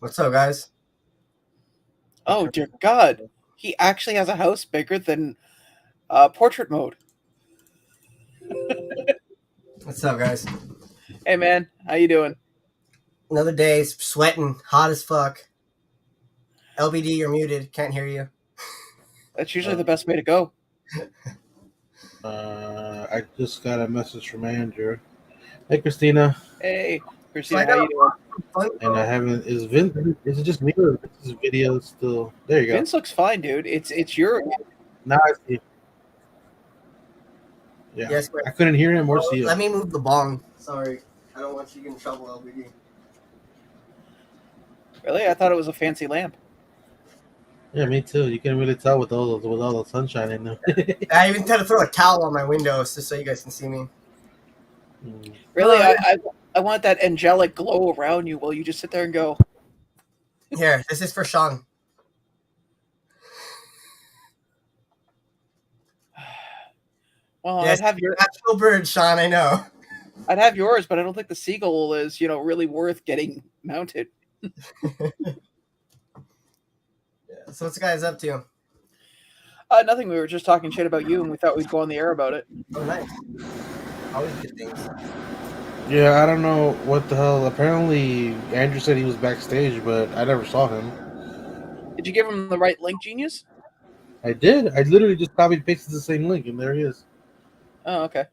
What's up, guys? Oh dear God, he actually has a house bigger than portrait mode. What's up, guys? Hey man, how you doing? Another day, sweating, hot as fuck. LBD, you're muted. Can't hear you. That's usually the best way to go. I just got a message from Andrew. Hey, Christina. Hey, So Christina, I how got you doing? And I haven't. Is Is it just me or is this video still? There you go. Vince looks fine, dude. It's your Now I see. Yeah. Yes, I couldn't hear him or see him. let me move the bong. Sorry, I don't want you to get in trouble, LBD. really. I thought it was a fancy lamp. Yeah, me too. You can really tell with all the sunshine in there. I even had to throw a towel on my windows just so you guys can see me. Really, Oh, yeah. I want that angelic glow around you while you just sit there and go. Here, this is for Shawn. Well, Yes, I'd have your natural bird, Shawn. I know. I'd have yours, but I don't think the seagull is really worth getting mounted. Yeah. So what's the guys up to? Nothing. We were just talking shit about you, and we thought we'd go on the air about it. Oh, nice. Always good things. Yeah, I don't know what the hell. Apparently, Andrew said he was backstage, but I never saw him. Did you give him the right link, genius? I did. I literally just copied and pasted the same link, and there he is. Oh, okay.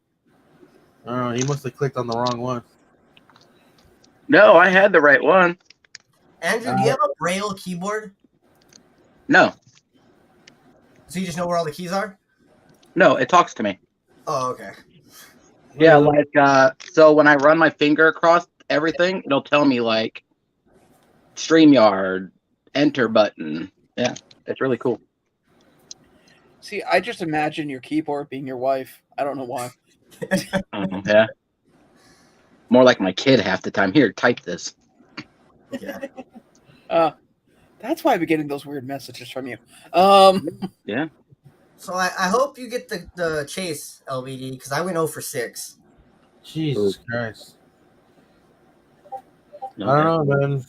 I don't know. He must have clicked on the wrong one. No, I had the right one. Andrew, do you have a Braille keyboard? No, So you just know where all the keys are? no, it talks to me. Oh, okay. Yeah, like so when I run my finger across everything, it'll tell me like StreamYard, enter button. Yeah, it's really cool. See, I just imagine your keyboard being your wife. I don't know why. Yeah, more like my kid half the time. Here, type this. Yeah. That's why I've been getting those weird messages from you. Yeah. So I hope you get the chase, LBD, because I went 0 for 6. Jesus Christ. Okay. I don't know, man.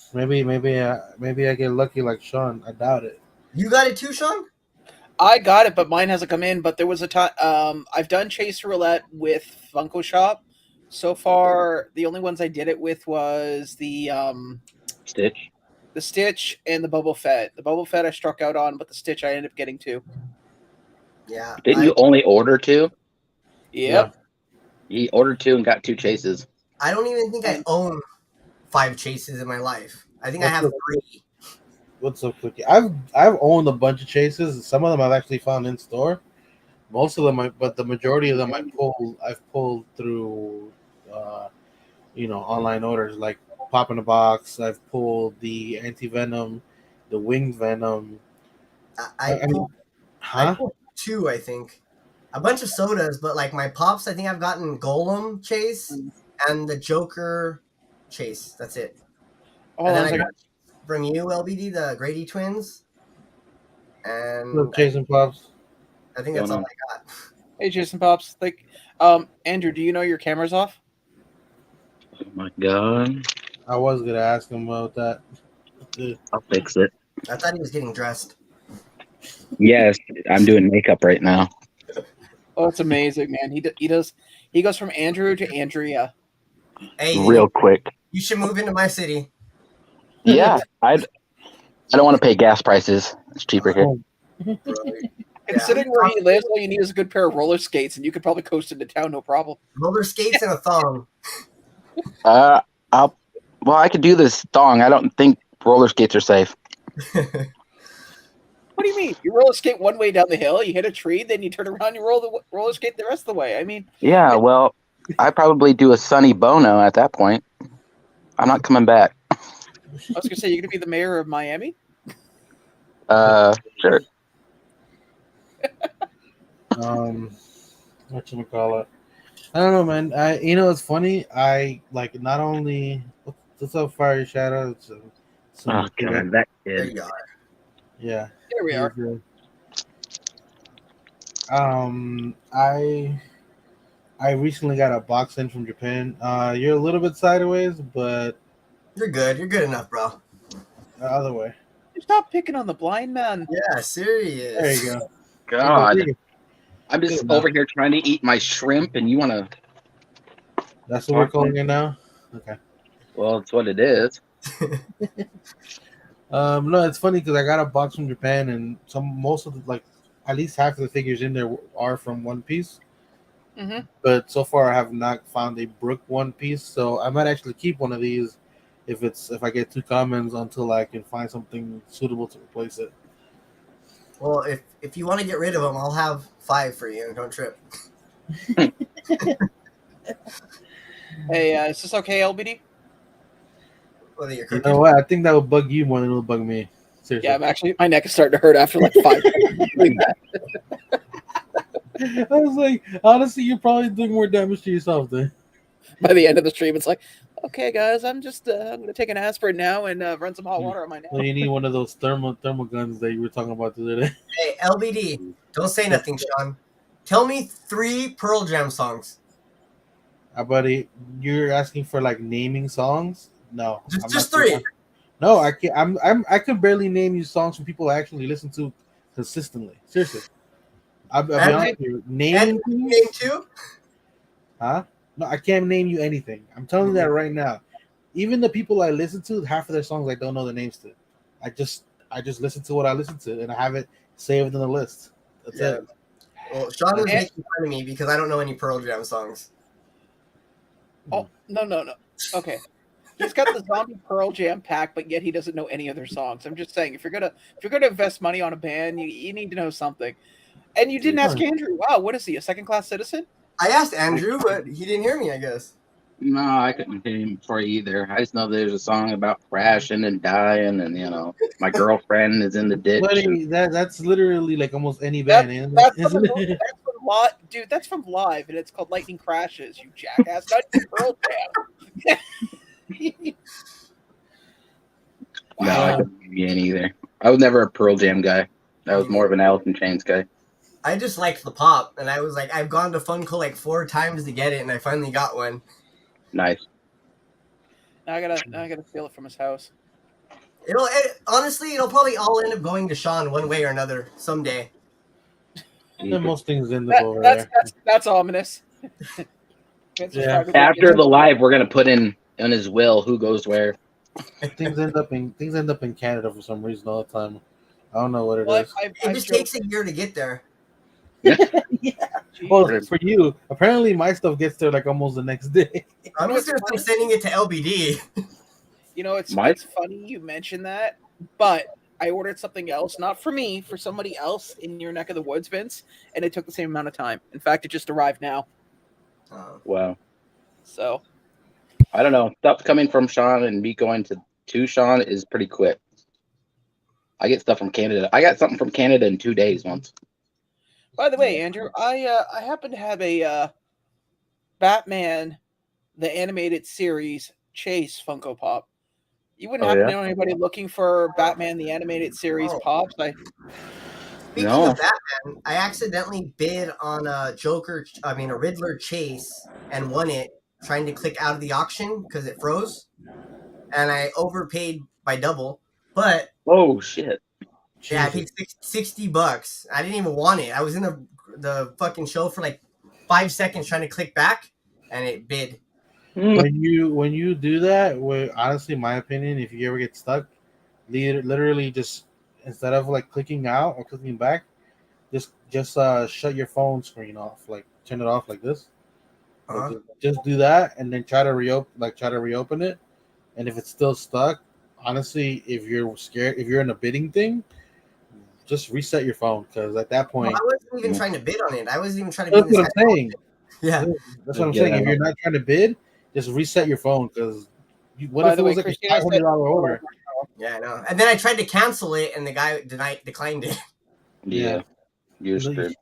Maybe I get lucky like Shawn. I doubt it. You got it too, Shawn? I got it, but mine hasn't come in. But there was a time I've done Chase Roulette with Funko Shop. So far, the only ones I did it with was the Stitch. Stitch and the Boba Fett. The Boba Fett I struck out on, but the Stitch I ended up getting two. Yeah. Didn't you only order 2? Yep. He ordered 2 and got 2 chases. I don't even think I own 5 chases in my life. I think I have 3. What's up, Cookie? I've owned a bunch of chases. Some of them I've actually found in store. Most of them, but the majority of them I've pulled through, online orders like Pop in a Box. I've pulled the anti Venom, the winged Venom. I pulled 2, I think. A bunch of sodas, but like my pops, I think I've gotten Golem chase and the Joker chase. That's it. Oh, and then I got from you, LBD, the Grady twins. And Chasing Pops. I think that's all I got. Hey, Jason Pops. Andrew, do you know your camera's off? Oh my god. I was gonna ask him about that. I'll fix it. I thought he was getting dressed. Yes, I'm doing makeup right now. Oh, it's amazing, man. He goes from Andrew to Andrea. Hey, Real quick. You should move into my city. Yeah, I don't want to pay gas prices. It's cheaper here. Considering where he lives, all you need is a good pair of roller skates, and you could probably coast into town, no problem. Roller skates and a thong. Well, I could do this thong. I don't think roller skates are safe. What do you mean? You roller skate one way down the hill, you hit a tree, then you turn around, you roll the roller skate the rest of the way. I mean, yeah. Well, I probably do a Sonny Bono at that point. I'm not coming back. I was gonna say you're gonna be the mayor of Miami. Sure. Whatchamacallit? I don't know, man. It's funny. I like not only what's up, Fire Shadow. It's Oh god, that There kid. you are. Yeah. Here we are. I recently got a box in from Japan. You're a little bit sideways, but You're good. You're good enough, bro. Other way. Stop picking on the blind man. Yeah, serious. There you go. God, There you go. I'm just Good over enough. here trying to eat my shrimp, and you want to? That's what we're calling it now. Okay. Well, it's what it is. No, it's funny because I got a box from Japan, and most of the at least half of the figures in there are from One Piece. Mm-hmm. But so far, I have not found a Brook One Piece, so I might actually keep one of these if I get 2 commons until I can find something suitable to replace it. Well, if you want to get rid of them, I'll have 5 for you. Don't trip. Hey, is this okay, LBD? Whether you're You cooking. know what? I think that would bug you more than it will bug me. Seriously. Yeah, my neck is starting to hurt after like 5 like that. I was like, honestly, you're probably doing more damage to yourself then. By the end of the stream, it's like, okay, guys, I'm gonna take an aspirin now and run some hot water on my neck. So you need one of those thermal guns that you were talking about the other day. Hey, LBD, don't say nothing, Shawn. Tell me 3 Pearl Jam songs. Buddy, you're asking for like naming songs? No, I'm Just not 3. No, I can't. I could barely name you songs from people I actually listen to consistently. Seriously, I'll be honest with you. Naming Name things, 2. huh? No, I can't name you anything. I'm telling you that right now. Even the people I listen to, half of their songs I don't know the names to. I just listen to what I listen to, and I have it saved in the list. That's it. Well, Shawn was making fun of me because I don't know any Pearl Jam songs. Oh, no. Okay. He's got the Zombie Pearl Jam pack, but yet he doesn't know any of their songs. I'm just saying, if you're gonna invest money on a band, you need to know something. And you didn't ask Andrew. Wow, what is he? A second-class citizen? I asked Andrew, but he didn't hear me, I guess. No, I couldn't hear him for either. I just know there's a song about crashing and dying, and my girlfriend is in the ditch. Buddy, that's literally like almost any band, that's from dude. That's from Live, and it's called Lightning Crashes. You jackass! Not even Pearl Jam. No, I couldn't hear any either. I was never a Pearl Jam guy. I was more of an Alice in Chains guy. I just liked the pop, and I was like, I've gone to Funko like 4 times to get it, and I finally got one. Nice. Now I gotta steal it from his house. Honestly, it'll probably all end up going to Shawn one way or another someday. Most things end up over there. That's ominous. Yeah. After the live, we're gonna put in his will who goes where. Things end up in Canada for some reason all the time. I don't know what it is. It just takes a year to get there. Yeah. Well, for you, apparently my stuff gets there like almost the next day. I'm just gonna start sending it to LBD. You know, it's funny you mentioned that, but I ordered something else, not for me, for somebody else in your neck of the woods, Vince, and it took the same amount of time. In fact, it just arrived now. Wow. So, I don't know. Stuff coming from Shawn and me going to Shawn is pretty quick. I get stuff from Canada. I got something from Canada in 2 days once. By the way, Andrew, I happen to have a Batman, the animated series Chase Funko Pop. You wouldn't happen to know anybody looking for Batman the animated series pops? Speaking of Batman, I accidentally bid on a Riddler Chase and won it, trying to click out of the auction because it froze, and I overpaid by double. But oh shit! Yeah, I paid $60. I didn't even want it. I was in the fucking show for like 5 seconds trying to click back, and it bid. When you do that, honestly, my opinion, if you ever get stuck, literally just instead of like clicking out or clicking back, just shut your phone screen off, like turn it off like this. Like, just do that, and then try to reopen it. And if it's still stuck, honestly, if you're scared, if you're in a bidding thing, just reset your phone, because at that point, I wasn't even trying to bid on it. I wasn't even trying to that's bid. What I'm saying. Yeah, that's what I'm saying. If you're not trying to bid, just reset your phone, because what if it was like a $500 order? Yeah, I know. And then I tried to cancel it, and the guy declined it. Yeah, you're screwed.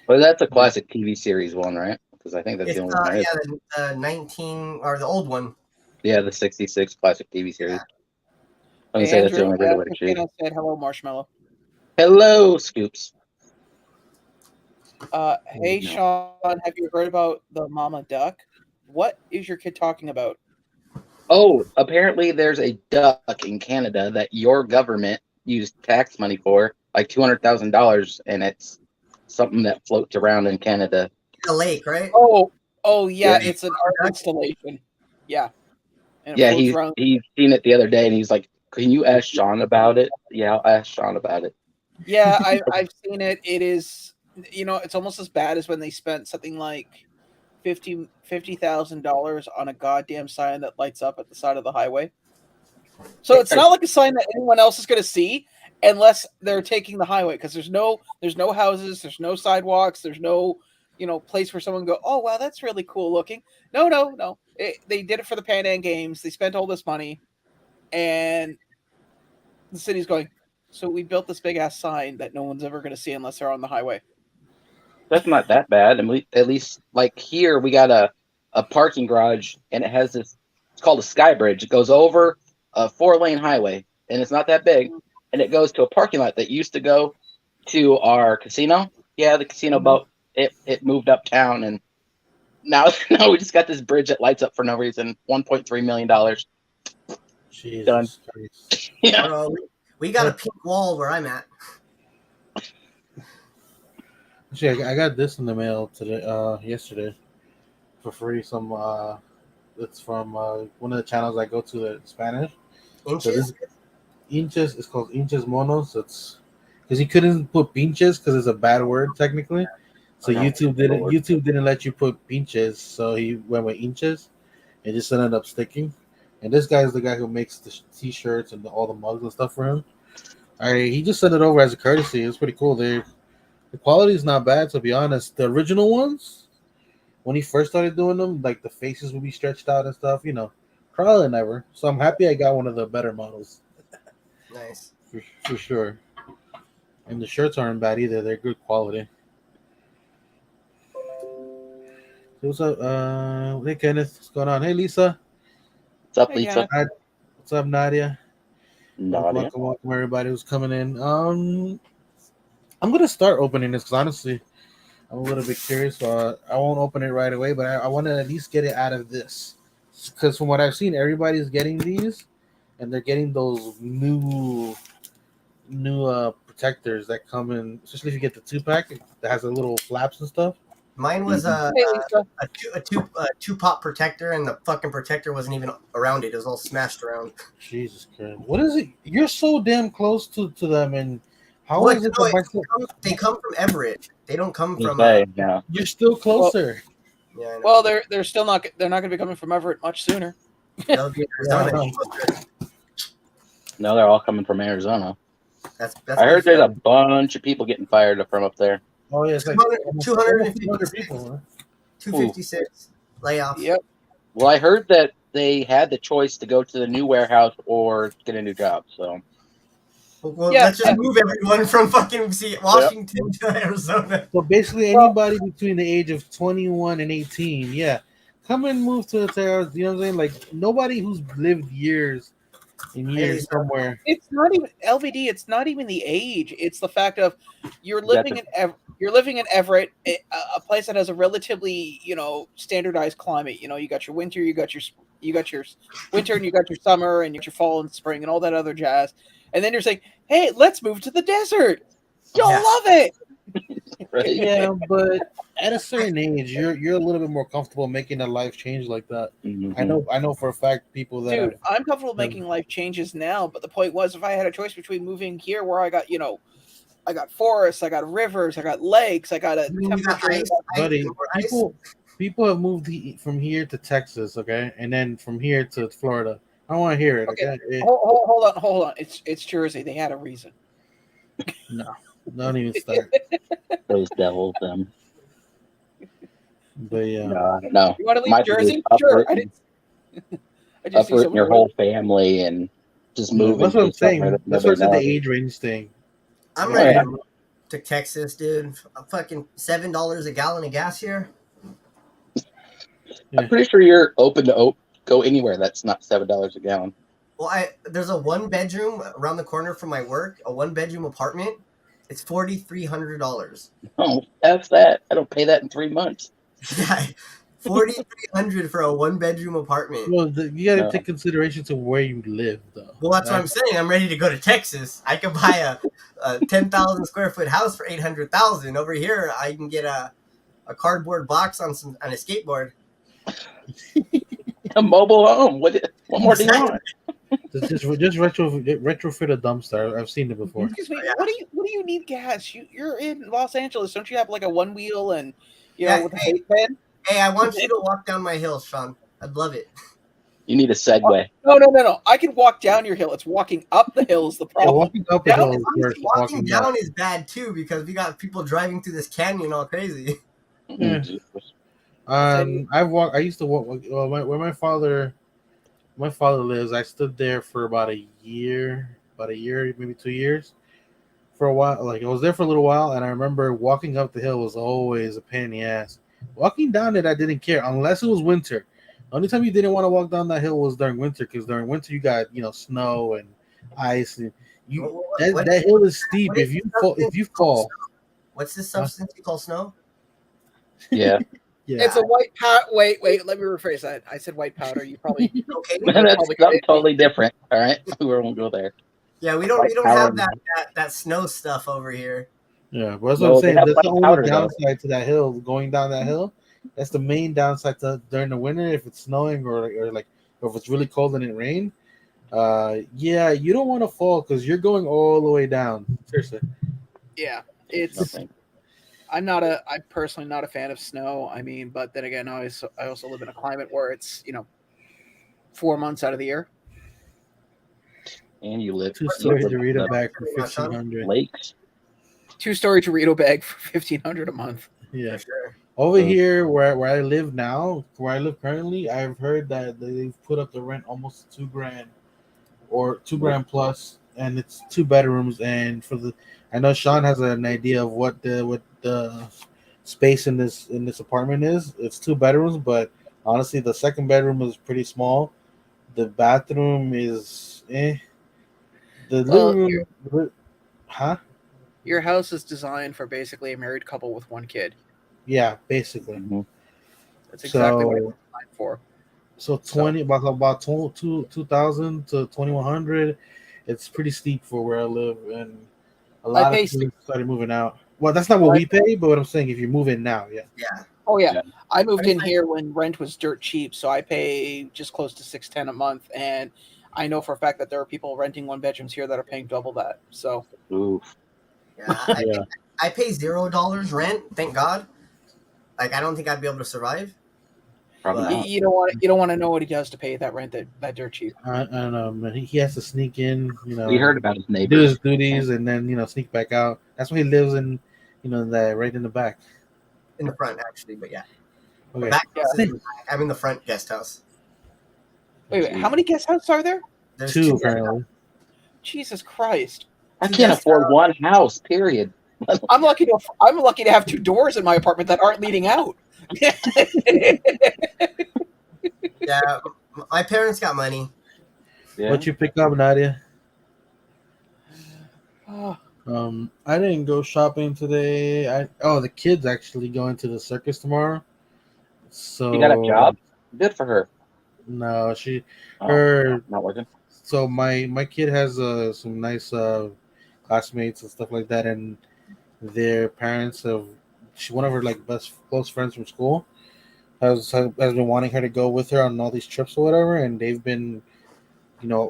But that's a classic TV series one, right? Because I think that's the only one. Yeah, the 19 or the old one. Yeah, the 66 classic TV series. Yeah. I'm gonna say that's the only way to choose. Said hello, Marshmallow. Hello, Scoops. Hey, Shawn, have you heard about the mama duck? What is your kid talking about? Oh, apparently there's a duck in Canada that your government used tax money for, like $200,000, and it's something that floats around in Canada. A lake, right? Oh yeah, Yeah. it's an art installation. Yeah. And it Yeah, floats around. he's seen it the other day, and he's like, "Can you ask Shawn about it?" Yeah, I'll ask Shawn about it. Yeah, I've seen it. It is, it's almost as bad as when they spent something like $50,000 on a goddamn sign that lights up at the side of the highway. So it's not like a sign that anyone else is going to see unless they're taking the highway, because there's no houses, there's no sidewalks, there's no place where someone go, oh wow, that's really cool looking. No. They did it for the Pan Am Games. They spent all this money, and the city's going, so we built this big ass sign that no one's ever going to see unless they're on the highway. That's not that bad, and we at least like here we got a parking garage, and it has this. It's called a sky bridge. It goes over a 4-lane highway, and it's not that big, and it goes to a parking lot that used to go to our casino. Yeah, the casino boat. It moved uptown, and now we just got this bridge that lights up for no reason. $1.3 million. Jesus Done. Christ. Yeah. Bro, we got a pink wall where I'm at. Actually, I got this in the mail today, yesterday, for free. It's from one of the channels I go to that Spanish. Inches? So this inches is called Inches Monos. It's because he couldn't put pinches because it's a bad word technically. So YouTube didn't let you put pinches, so he went with inches, and just ended up sticking. And this guy is the guy who makes the t-shirts and all the mugs and stuff for him. He just sent it over as a courtesy. It's pretty cool. The quality is not bad, to be honest. The original ones, when he first started doing them, like the faces would be stretched out and stuff, trial and error. So I'm happy I got one of the better models. Nice. For sure. And the shirts aren't bad either. They're good quality. So what's up? Hey, Kenneth. What's going on? Hey, Lisa. What's up, Hey, Lisa? What's up, Nadia? Nadia. Welcome everybody who's coming in. I'm gonna start opening this because honestly, I'm a little bit curious. So I won't open it right away, but I want to at least get it out of this because from what I've seen, everybody's getting these, and they're getting those new protectors that come in, especially if you get the 2-pack that has a little flaps and stuff. Mine was Hey, Lisa. a two pop protector, and the fucking protector wasn't even around it. It was all smashed around. Jesus Christ! What is it? You're so damn close to them, and how What? is it No, that they come from Everett. They don't come from. Yeah. you're still closer? Yeah, I know. Well, they're still not. They're not going to be coming from Everett much sooner. That'll be Arizona. No, they're all coming from Arizona. That's I heard there's a bunch of people getting fired from up there. Oh yeah, it's like 256 people. Huh? 256 layoffs. Yep. Well, I heard that they had the choice to go to the new warehouse or get a new job. So, Well, Yeah. let's just move everyone from fucking Washington to Arizona. So basically, anybody between the age of 21 and 18, come and move to Arizona. You know what I'm saying? Like nobody who's lived years and years somewhere. It's not even LVD. It's not even the age. It's the fact of you're living in Everett, a place that has a relatively standardized climate. You got your winter, you got your winter, and you got your summer, and you got your fall and spring, and all that other jazz. And then you're saying, "Hey, let's move to the desert. You'll love it." right? Yeah, but at a certain age, you're a little bit more comfortable making a life change like that. Mm-hmm. I know for a fact people that. Dude, I'm comfortable making life changes now, but the point was, if I had a choice between moving here, where I got I got forests, I got rivers, I got lakes, I got a temperature. Buddy, people have moved from here to Texas, okay, and then from here to Florida. I don't want to hear it. Okay, Hold on. It's Jersey. They had a reason. No, don't even start. Those devils, them. But yeah, no. You want to leave Jersey? Sure. I just see uprooting your whole family and just moving. That's what I'm saying. That's what's the age range thing. I'm ready to move to Texas, dude. Fucking $7 a gallon of gas here. I'm pretty sure you're open to go anywhere that's not $7 a gallon. Well, there's a 1-bedroom around the corner from my work, a 1-bedroom apartment. It's $4,300. Oh, F that. I don't pay that in 3 months. Yeah, $4,300 for a 1-bedroom apartment. Well, you got to No. take consideration to where you live, though. Well, that's what I'm saying. I'm ready to go to Texas. I could buy a 10,000 square foot house for 800,000. Over here, I can get a cardboard box on a skateboard. A mobile home. What more do you want? Just retrofit a dumpster. I've seen it before. Excuse me. Yeah. What do you need gas? You're in Los Angeles. Don't you have like a one wheel and Yeah, with a vape pen? Hey, I want you to walk down my hill, Shawn. I'd love it. You need a Segway. No. I can walk down your hill. It's walking up the hill is the Yeah, problem. walking up the hill is worse than Walking down. down is bad too because we got people driving through this canyon all crazy. Yeah. Jesus. I used to walk where my father lives. I stood there for about a year, maybe 2 years, for a while. Like I was there for a little while, and I remember walking up the hill was always a pain in the ass. Walking down it, I didn't care unless it was winter. The only time you didn't want to walk down that hill was during winter, because during winter you got snow and ice, and that hill is steep. If you fall, What's this substance you call snow? Yeah. Yeah, It's a white powder. Wait. Let me rephrase that. I said white powder. You probably Okay. That's something totally different. All right. We won't go there. Yeah, we don't have that snow stuff over here. yeah. But that's what I'm saying. they have That's the white powder, only though. downside to that hill. Going down that hill, that's the main downside to during the winter. If it's snowing or if it's really cold and it rained, yeah, you don't want to fall because you're going all the way down. Seriously. Yeah. It's Nothing. I'm personally not a fan of snow. I mean, but then again, I also live in a climate where it's 4 months out of the year. And you live 2-story live Dorito in bag for Pretty much, huh? $1,500. lakes. 2-story Dorito bag for $1,500 a month. Yeah. For sure. Over here, where I live now, where I live currently, I've heard that they've put up the rent almost $2,000 or $2,000 plus, and it's 2 bedrooms. And I know Shawn has an idea of what the space in this apartment is. It's 2 bedrooms, but honestly, the second bedroom is pretty small. The bathroom is The living room, huh? Your house is designed for basically a married couple with 1 kid. Yeah, basically. Mhm. That's exactly what it was designed for. So 2,000 to 2,100. It's pretty steep for where I live, and a lot of people started moving out. Well, that's not what we pay, but what I'm saying, if you move in now, yeah. Yeah. Oh yeah. Yeah. I moved in here when rent was dirt cheap, so I pay just close to $610 a month, and I know for a fact that there are people renting 1 bedrooms here that are paying double that. So Oof. Yeah. I pay $0 rent, thank God. Like I don't think I'd be able to survive. Probably But- not. you don't want to know what he does to pay that rent that dirt cheap. I don't know, man. He has to sneak in, We heard about his do neighbors. his duties, and then sneak back out. That's why he lives in, that right in the back. in the front actually, but yeah. Okay. Back house is in the back. I'm in the front guest house. Wait, how many guest houses are there? There's 2 2 apparently. Jesus Christ! I can't afford one house. Period. I'm lucky to have 2 doors in my apartment that aren't leading out. Yeah, my parents got money. Yeah. What you pick up, Nadia? Oh, I didn't go shopping today. The kid's actually going to the circus tomorrow. So You got a job? Good for her. No, Oh, not working. So my kid has some nice classmates and stuff like that, and their parents one of her best close friends from school has been wanting her to go with her on all these trips or whatever, and they've been,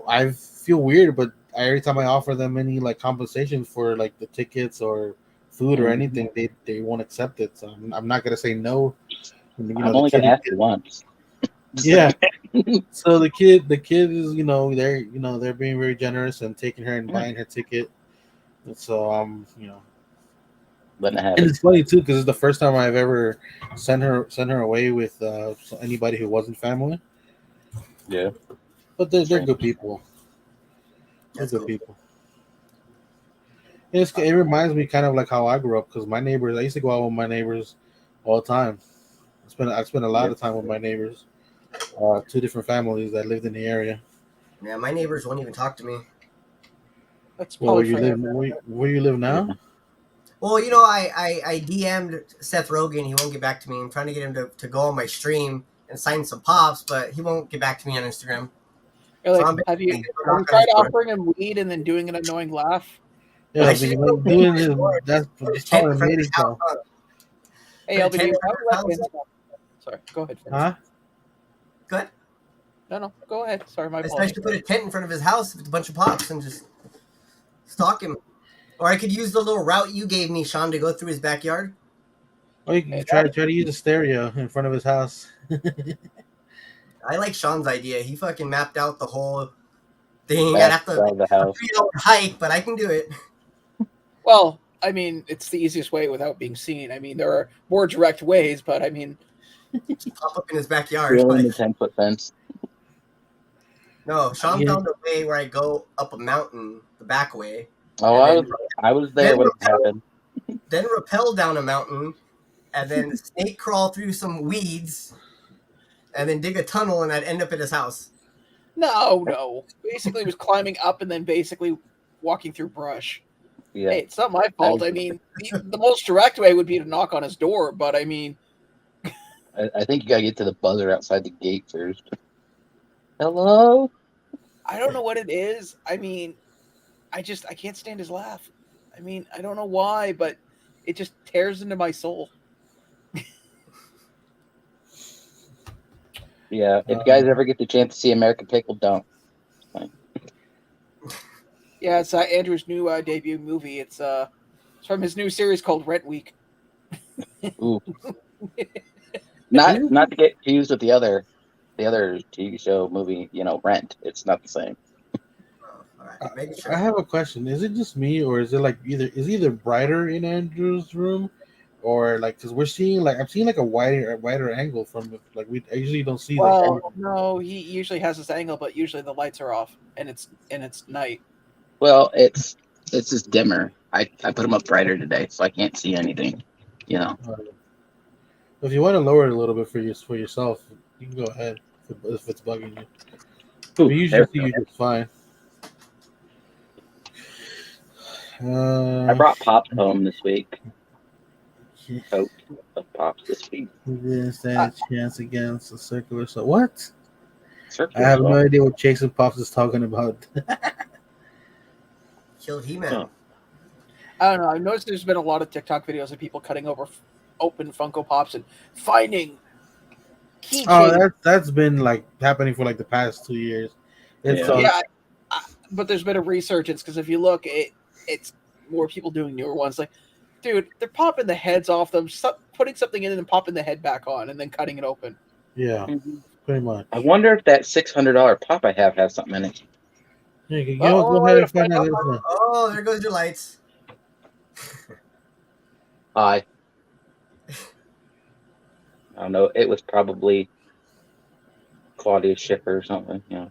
I feel weird, but every time I offer them any compensation for the tickets or food or anything, they won't accept it. So I'm not gonna say no. I'm only gonna ask you once. Yeah. So the kid is they're being very generous and taking her and buying her ticket. And so Letting it and happen. it's funny too because it's the first time I've ever sent her away with anybody who wasn't family. Yeah. But they're good people. They're That's good cool. people. It reminds me kind of like how I grew up because I used to go out with my neighbors all the time. I spent a lot of time with my neighbors. 2 different families that lived in the area. Yeah, my neighbors won't even talk to me. that's Well, probably where you live now? Well, you know, I DM'd Seth Rogen. He won't get back to me. I'm trying to get him to go on my stream and sign some pops, but he won't get back to me on Instagram. You're So like, I'm have you basically have you knocking on tried his door. offering him weed and then doing an annoying laugh? Yeah, I but should you go like pay for doing his this. door. That's Put a just tent calling in a front of mating his house. call. Hey, Put a LBD, tent in why front do of you his like house. Sorry, go ahead. Finish. Huh? Good. No, go ahead. Sorry, my I said I apologies. should put a tent in front of his house with a bunch of pops and just stalk him. Or I could use the little route you gave me, Shawn, to go through his backyard. Or you can Hey, try to use a stereo in front of his house. I like Shawn's idea. He fucking mapped out the whole thing. I'd Back have to of the house. 3 hour hike, but I can do it. Well, I mean, it's the easiest way without being seen. I mean, there are more direct ways, but I mean, Just pop up in his backyard. Really, Like, the 10-foot fence. no, Shawn Yeah. found a way where I go up a mountain the back way, Oh, and I was there then when it rappel, happened. then rappel down a mountain, and then snake crawl through some weeds, and then dig a tunnel, and I'd end up at his house. no. Basically, it was climbing up and then basically walking through brush. Yeah. Hey, it's not my fault. I mean, the most direct way would be to knock on his door, but I mean, I think you gotta get to the buzzer outside the gate first. Hello? I don't know what it is. I mean, I can't stand his laugh. I mean, I don't know why, but it just tears into my soul. Yeah, if you guys ever get the chance to see American Pickle, don't. Yeah, it's Andrew's new debut movie. It's from his new series called Rent Week. Ooh. Not to get confused with the other TV show movie, Rent. It's not the same. All right, making sure. I have a question. Is it just me, or is it like either brighter in Andrew's room, or like because we're seeing I'm seeing like a wider angle from it. Like I usually don't see. Well, no, he usually has this angle, but usually the lights are off and it's night. Well, it's just dimmer. I put them up brighter today, so I can't see anything. If you want to lower it a little bit for yourself, you can go ahead if it's bugging you. Ooh, We usually see you just fine. I brought Pops home this week. Coat of Pops this week. Didn't stand a chance against a circular. So what? Circular I have no saw. idea what Chasing Pops is talking about. Killed He-Man. Oh. I don't know. I've noticed there's been a lot of TikTok videos of people cutting open Funko Pops and finding keychains. Oh, that's been happening for the past 2 years. It's but there's been a resurgence because if you look, it's more people doing newer ones. Like, dude, they're popping the heads off them, putting something in and then popping the head back on, and then cutting it open. Yeah, pretty much. I wonder if that $600 pop I have has something in it. Yeah, go ahead and find out. Oh, there goes your lights. I don't know. It was probably Claudia Schiffer or something. Yeah.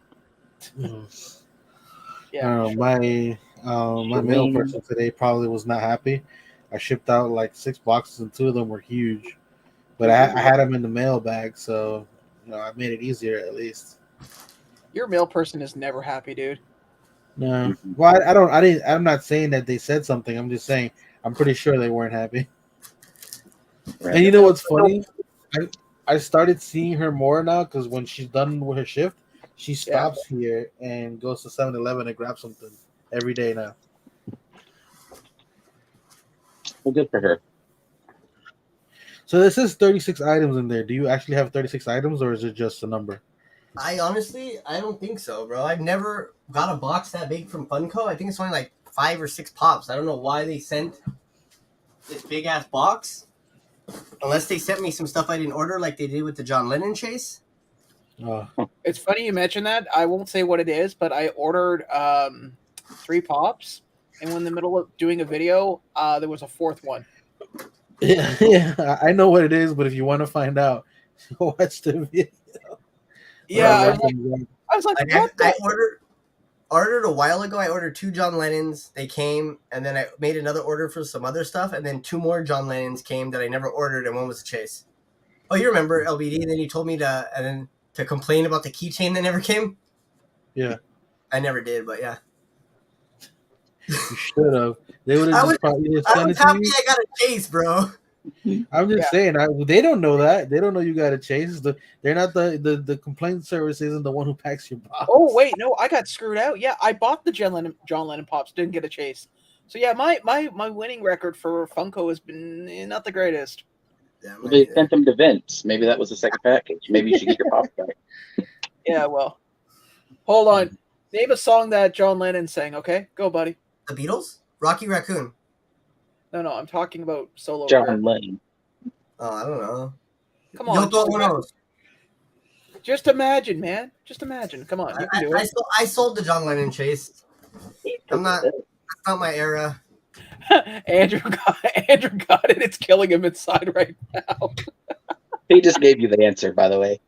My mail person today probably was not happy. I shipped out 6 boxes and 2 of them were huge, but I had them in the mail bag, so I made it easier at least. Your mail person is never happy, dude. No, well, I'm not saying that they said something. I'm just saying I'm pretty sure they weren't happy. Right. And you know what's funny? I started seeing her more now because when she's done with her shift, she stops here and goes to 7-Eleven and grabs something every day now. Well, good for her. So this is 36 items in there. Do you actually have 36 items, or is it just a number? I don't think so, bro. I've never got a box that big from Funko. I think it's only 5 or 6 pops. I don't know why they sent this big ass box. Unless they sent me some stuff I didn't order, like they did with the John Lennon chase. It's funny you mentioned that. I won't say what it is, but I ordered 3 pops, and when in the middle of doing a video, there was a 4th one. Yeah, I know what it is, but if you want to find out, watch the video. Yeah, I was like, what? I ordered a while ago. I ordered 2 John Lennons. They came, and then I made another order for some other stuff, and then 2 more John Lennons came that I never ordered, and one was a chase. Oh, you remember LBD? And then you told me to complain about the keychain that never came. Yeah, I never did, but yeah. You should have. They would have I was just probably just I sent was it to happy you. I got a chase, bro. I'm just saying. They don't know that. They don't know you got a chase. They're not the complaint service isn't the one who packs your box. Oh wait, no, I got screwed out. Yeah, I bought the John Lennon pops, didn't get a chase. So yeah, my winning record for Funko has been not the greatest. Yeah, Well, they sent them to Vince. Maybe that was the second package. Maybe you should get your pop back. Yeah, well, hold on. Name a song that John Lennon sang. Okay, go, buddy. The Beatles? Rocky Raccoon. No, I'm talking about solo. John Lennon. Oh, I don't know. Come on, Yoko Ono's. just imagine, man. Just imagine. Come on, you can do it. I sold the John Lennon chase. That's not my era. Andrew got it. It's killing him inside right now. He just gave you the answer, by the way.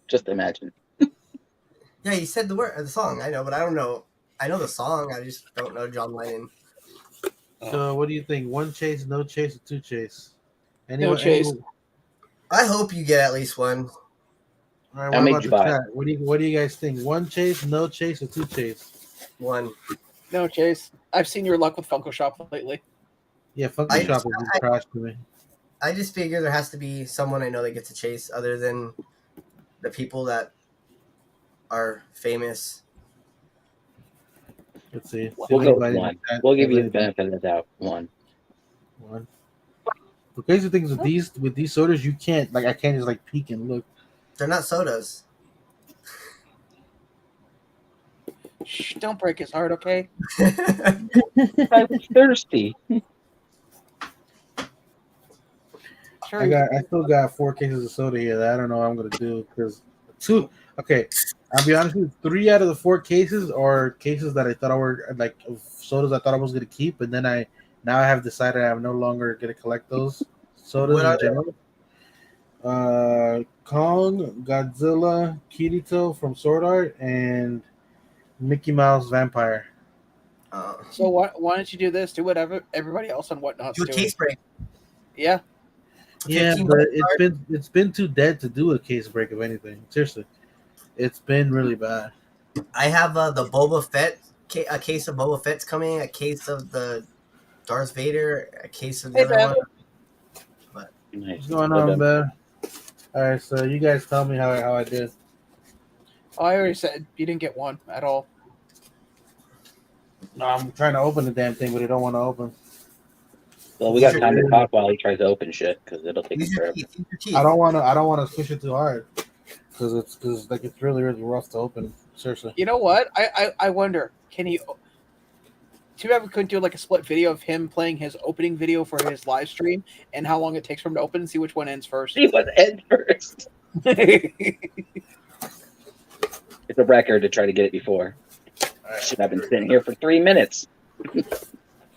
Just imagine. Yeah, he said the song. I know, but I don't know. I know the song. I just don't know John Lennon. So, what do you think? One chase, no chase, or two chase? No chase. I hope you get at least one. All right, How what many about did you the buy? chat? What do you guys think? One chase, no chase, or two chase? One. No, Chase. I've seen your luck with Funko Shop lately. Yeah, Funko Shop will be trash to me. I just figure there has to be someone I know that gets a chase other than the people that are famous. Let's see. We'll go with one. We'll give you the benefit of the doubt. One. The crazy thing is with these sodas, you can't I can't just peek and look. They're not sodas. Shh, don't break his heart, okay? I was thirsty. Sure. I still got 4 cases of soda here that I don't know what I'm gonna do because two. Okay, I'll be honest with you. 3 out of the 4 cases are cases that I thought I were of sodas I thought I was gonna keep, and then I have decided I'm no longer gonna collect those sodas in general. Kong, Godzilla, Kirito from Sword Art, and Mickey Mouse Vampire. So why don't you do this? Do whatever everybody else on Whatnot's doing. Do a case break. Yeah. Yeah, but it's been too dead to do a case break of anything. Seriously, it's been really bad. I have the Boba Fett, a case of Boba Fett's coming, a case of the Darth Vader, a case of the other one. But what's going on, man? All right, so you guys tell me how I did. Oh, I already said you didn't get one at all. No, I'm trying to open the damn thing, but it don't want to open. Well, we got time to talk while he tries to open shit because it'll take forever. I don't want to push it too hard because it's really rough to open. Seriously. You know what? I wonder, can he? Too bad we couldn't do a split video of him playing his opening video for his live stream and how long it takes for him to open and see which one ends first. See what ends first. It's a record to try to get it before. Shit, I've been sitting here for 3 minutes. It's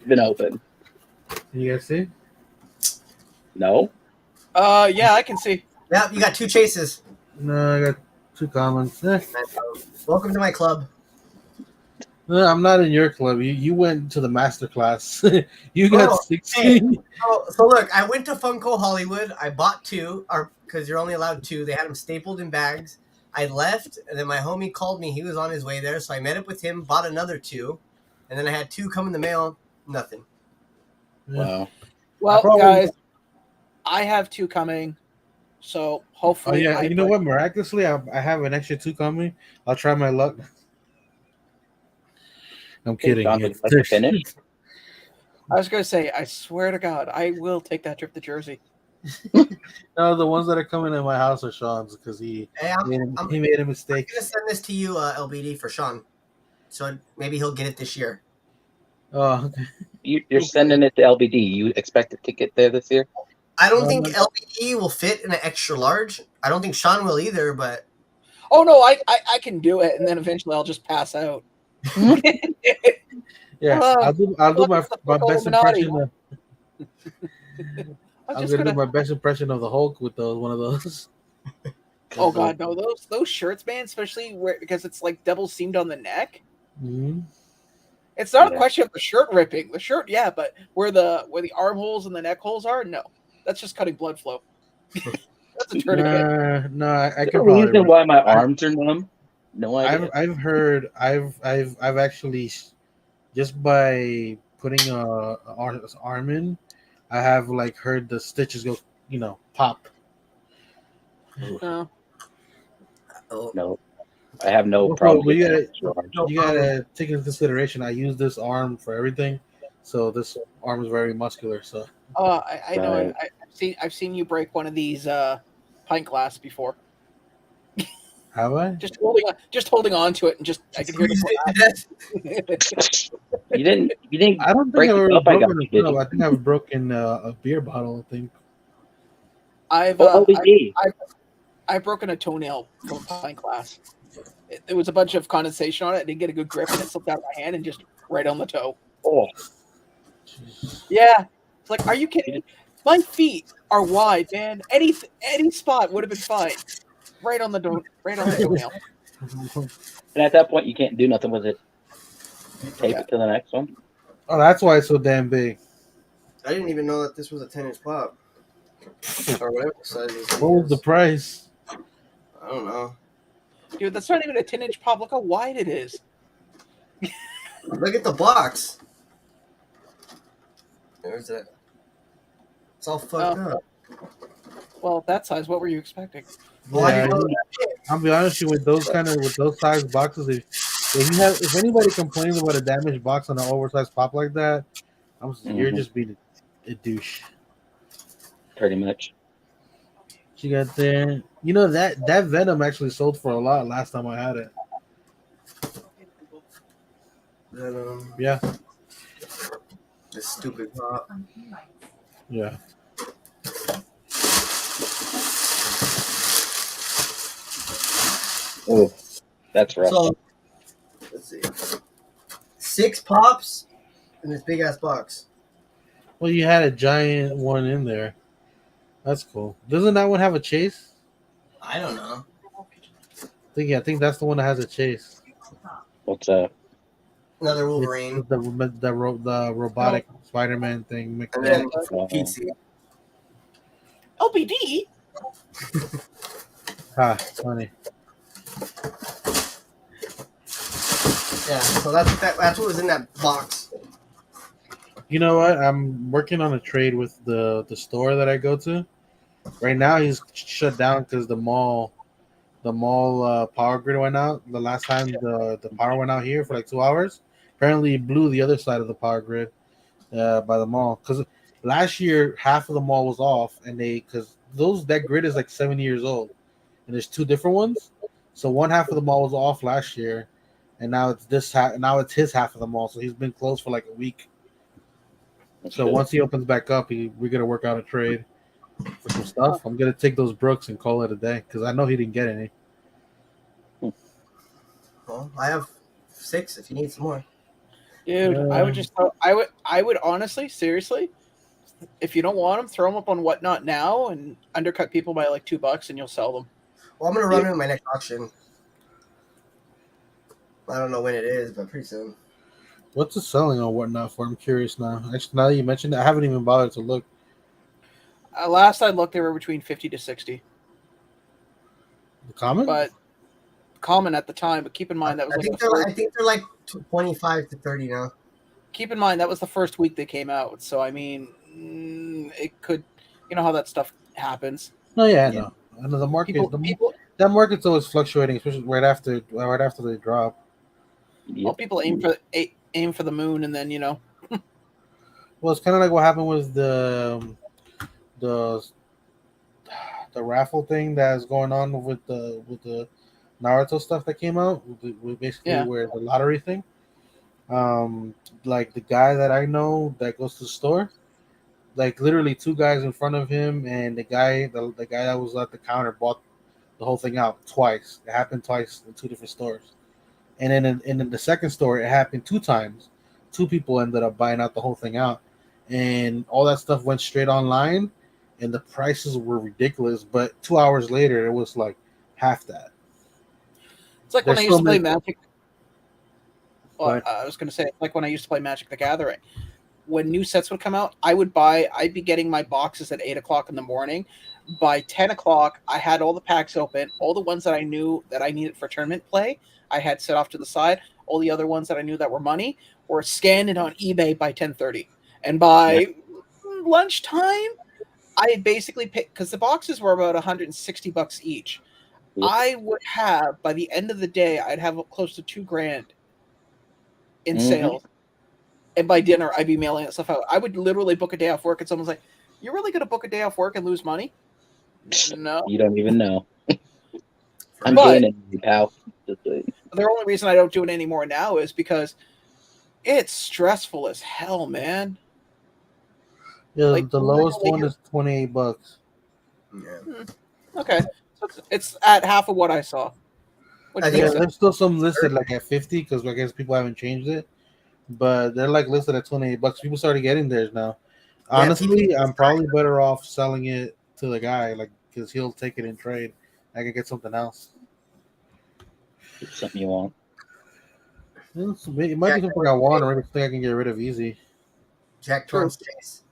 been open. You guys see? No. Yeah, I can see. Yeah, you got 2 chases. No, I got 2 comments. Welcome to my club. No, I'm not in your club. You went to the master class. You got 16. Hey, so look, I went to Funko Hollywood. I bought 2, because you're only allowed 2. They had them stapled in bags. I left, and then my homie called me. He was on his way there, so I met up with him, bought another 2, and then I had 2 come in the mail. Nothing. Wow. Well, guys, I have 2 coming, so hopefully. Oh yeah, you know what? Miraculously, I have an extra 2 coming. I'll try my luck. I'm kidding. I was going to say, I swear to God, I will take that trip to Jersey. No, the ones that are coming in my house are Shawn's because he made a mistake. I'm going to send this to you, LBD, for Shawn. So maybe he'll get it this year. Oh, okay. You're sending it to LBD. You expect it to get there this year? I don't think LBD will fit in an extra large. I don't think Shawn will either, but... Oh, no, I can do it, and then eventually I'll just pass out. Yeah, I'll do my best impression. I'm gonna do my best impression of the Hulk with one of those. Oh God, no! Those shirts, man, especially because it's double seamed on the neck. Mm-hmm. It's not a question of the shirt ripping. The shirt, yeah, but where the armholes and the neck holes are, no, that's just cutting blood flow. That's a tourniquet. No, I can. The reason why my arms are numb. No idea. I've heard. I've actually just by putting a arm in, I have like heard the stitches go, pop. No. Oh, No, I have no Also, problem but getting you an gotta extra arm. no you problem. gotta take into consideration. I use this arm for everything, so this arm is very muscular. So I know. Right. I've seen you break one of these pint glass before. have I? Just holding on to it, and just I can hear the Squeeze it to death. glass. You didn't I don't think break I've the ever cup I got broken you, a did cup. you? I think I've broken a beer bottle. I think. I've Oh, OBD. I've broken a toenail from a pint glass. There was a bunch of condensation on it. I didn't get a good grip, and it slipped out of my hand and just right on the toe. Oh, Jeez. Yeah, it's like, are you kidding you me? My feet are wide, man. Any spot would have been fine. Right on the right on the toenail. and at that point, you can't do nothing with it. You tape Yeah. it to the next one. Oh, that's why it's so damn big. I didn't even know that this was a 10-inch pop or whatever the size this thing What was the is. price? I don't know. Dude, that's not even a 10-inch pop. Look how wide it is. Look at the box. There's that. It's all fucked up. Well, that size, what were you expecting? Well, I Yeah, didn't know I'll be honest with you, with those size boxes. If anybody complains about a damaged box on an oversized pop like that, you're Hmm. just being a douche. Pretty much. She got there. You know that Venom actually sold for a lot last time I had it. that. Yeah, This stupid pop. yeah. Oh, that's rough. So let's see. 6 pops in this big ass box. Well, you had a giant one in there. That's cool. Doesn't that one have a chase? I don't know. I think that's the one that has a chase. What's up? Another It's Wolverine. the robotic Spider-Man thing. And then Oh, PC. LBD? Funny. Yeah, so that's what was in that box. You know what? I'm working on a trade with the store that I go to. Right now, he's shut down because the mall power grid went out. The last time the power went out here for like 2 hours. Apparently, it blew the other side of the power grid by the mall. Because last year, half of the mall was off, and because that grid is like 7 years old, and there's two different ones. So one half of the mall was off last year, and now it's now it's his half of the mall. So he's been closed for like a week. So shit. once he opens back up, we're gonna work out a trade for some stuff. I'm gonna take those Brooks and call it a day because I know he didn't get any. Well, I have 6 if you need some more. Dude, I would honestly, seriously, if you don't want them, throw them up on Whatnot now and undercut people by like $2 and you'll sell them. Well, I'm gonna run it in my next auction. I don't know when it is, but pretty soon. What's it selling on Whatnot for? I'm curious now. Actually, now that you mentioned it, I haven't even bothered to look. Last I looked, they were between 50 to 60. The comment? But common at the time, but keep in mind that was I think they're like 25 to 30 now. keep in mind that was the first week they came out. So I mean, it could, you know how that stuff happens. No, yeah, no. I know the market. People, That market's always fluctuating, especially right after they drop. well, people aim for the moon, and then Well, it's kind of like what happened with the raffle thing that's going on with the Naruto stuff that came out, with basically where the lottery thing. Like the guy that I know that goes to the store, like literally 2 guys in front of him, and the guy that was at the counter bought the whole thing out twice. It happened twice in 2 different stores, and then in the second store, it happened 2 times. 2 people ended up buying out the whole thing out, and all that stuff went straight online, and the prices were ridiculous. But 2 hours later, it was like half that. it's like when I used to play Magic. Well, Right. I was going to say, like when I used to play Magic the Gathering. When new sets would come out, I'd be getting my boxes at 8 o'clock in the morning. By 10 o'clock, I had all the packs open. All the ones that I knew that I needed for tournament play, I had set off to the side. All the other ones that I knew that were money or scan it on eBay by 10:30, and by lunchtime, I basically picked because the boxes were about $160 each. Yep. I would have by the end of the day, I'd have close to $2,000 in sales, and by dinner, I'd be mailing that stuff out. I would literally book a day off work, and someone's like, "You're really going to book a day off work and lose money?" No. You don't even know. I'm But- doing it, pal. Just The only reason I don't do it anymore now is because it's stressful as hell, man. Yeah, Like, the lowest literally one is $28. Yeah. Okay, so it's at half of what I saw. Which I makes think Yeah, so. there's still some listed like at 50 because I guess people haven't changed it, but they're like listed at $28. People started getting theirs now. Honestly, people- I'm probably better off selling it to the guy, like because he'll take it in trade. I can get something else. it's something you want. It might be something I want, or maybe something I can get rid of easy. Jack Torrance Chase.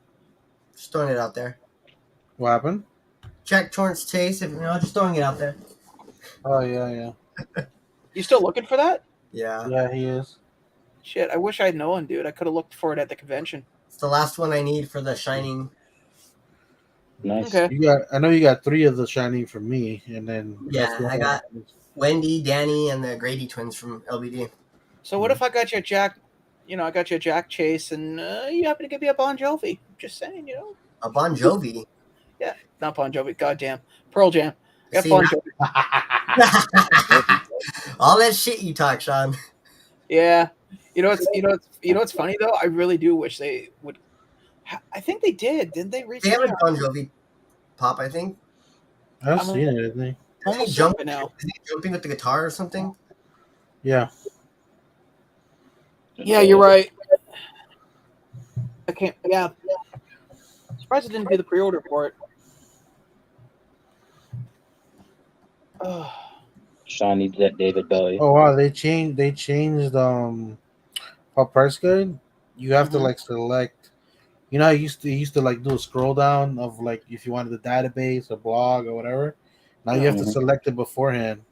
Just throwing it out there. What happened? Jack Torrance Chase. If just throwing it out there. Oh yeah. You still looking for that? Yeah. Yeah, he is. Shit, I wish I'd known, dude. I could have looked for it at the convention. It's the last one I need for the Shining. Nice. Okay. I know you got 3 of the Shining from me, and then Yeah, the I other got- one. Wendy, Danny, and the Grady twins from LBD. So what if I got you a Jack? I got you a Jack Chase, and you happen to give me a Bon Jovi. Just saying, A Bon Jovi. not Bon Jovi. Goddamn, Pearl Jam. I got See, Bon now- Jovi. All that shit you talk, Shawn. Yeah. What's funny though? I really do wish they would. I think they did, didn't they? They Recently, have a Bon Jovi pop, I think. I've I'm seen it, isn't he? almost Jump- jumping now. Is he jumping with the guitar or something? Yeah. Yeah, you're right. I can't. Yeah. Surprised I didn't do the pre-order for it. Oh, Shawn needs that David Bowie. Oh wow, they changed for price guide. You have to Mhm. like select. You know, I used to like do a scroll down of like if you wanted the database, a blog, or whatever. Now you have to Mhm. select it beforehand.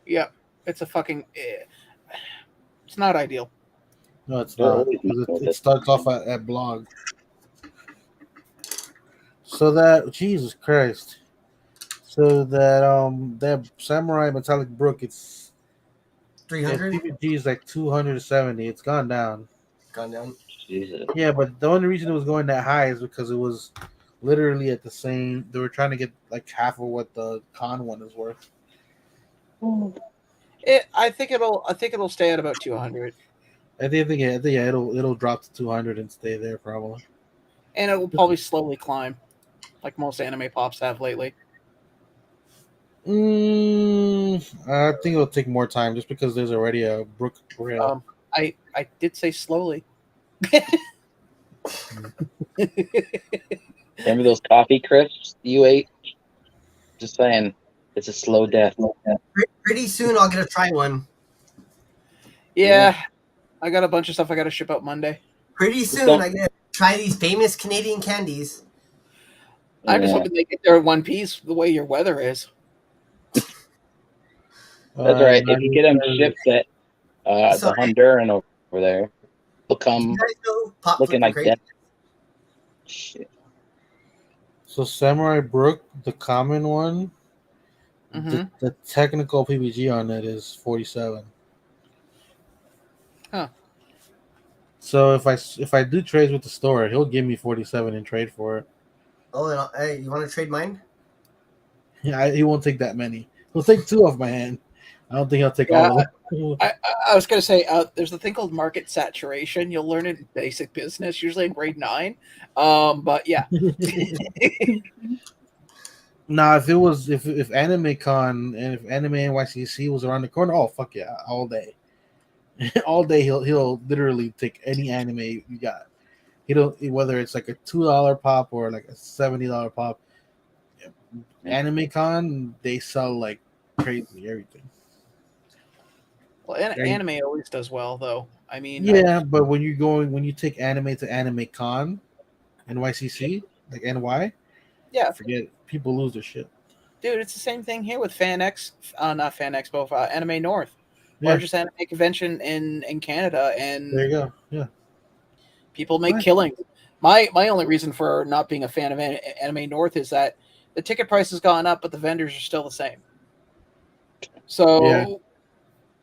yeah. It's a fucking. It's not ideal. No, it's They're not. always 'Cause with It it. starts off at blog. So that Jesus Christ. So that Samurai Metallic Brook, it's 300? PPG is like 270. It's gone down. Gone down. Jesus. Yeah, but the only reason it was going that high is because it was literally at the same. They were trying to get like half of what the con one is worth. I think it'll stay at about 200, I think yeah, it'll drop to 200 and stay there probably. and it will probably slowly climb, like most anime pops have lately. I think it'll take more time just because there's already a Brook rail. I did say slowly. Remember those coffee crisps you ate? Just saying, it's a slow death. Pretty soon I'll get to try one. Yeah, I got a bunch of stuff I got to ship out Monday. Pretty soon don't- I get to try these famous Canadian candies. I'm just Yeah. hoping they get there in one piece the way your weather is. That's right. If you get them 93. shipped at the Sorry. Honduran over there, they'll You come guys know Pop looking Flippin' like Crazy? that. Shit. So Samurai Brook, the common one, Mhm. the technical PPG on it is 47. Huh. So if I do trades with the store, he'll give me 47 in trade for it. Oh, and hey, you want to trade mine? Yeah, he won't take that many. He'll take 2 off my hand. I don't think he'll take all of them. I was gonna say there's a thing called market saturation. You'll learn it in basic business, usually in grade 9. But yeah, Now, if Anime Con and if Anime NYCC was around the corner, oh fuck yeah, all day, all day he'll literally take any anime you got. He don't whether it's like a $2 pop or like a $70 pop. Anime Con they sell like crazy everything. well, anime always does well though. I mean, Yeah, but when you take anime to Anime Con, NYCC like NY, yeah, forget it. People lose their shit. dude, it's the same thing here with Fan X, not Fan Expo, Anime North. largest anime convention in Canada, and There you go. Yeah. people make killings. My only reason for not being a fan of Anime North is that the ticket price has gone up, but the vendors are still the same. So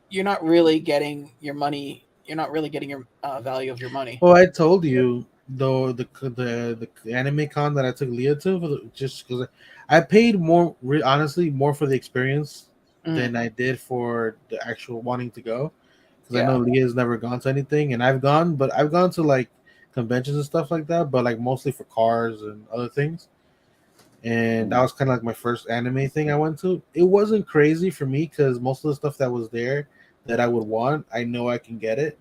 you're not really getting your money. You're not really getting your value of your money. Well, I told you though the anime con that I took Leah to just because I paid more, honestly, more for the experience than I did for the actual wanting to go. Because I know Leah's never gone to anything, and I've gone, but I've gone to like conventions and stuff like that, but like mostly for cars and other things. And that was kind of like my first anime thing I went to. It wasn't crazy for me because most of the stuff that was there that I would want, I know I can get it.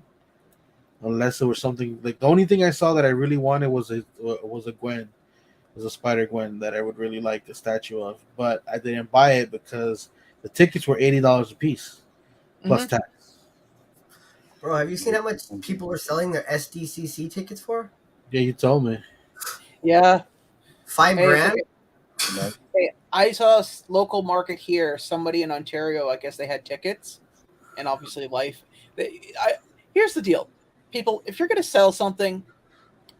Unless it was something like the only thing I saw that I really wanted was a Gwen, it was a Spider Gwen that I would really like the statue of, but I didn't buy it because the tickets were $80 a piece plus tax. Bro, have you seen how much people are selling their SDCC tickets for? Yeah, you told me. Yeah, $5,000. Hey, I saw a local market here. Somebody in Ontario, I guess they had tickets, and obviously here's the deal, people. If you're going to sell something,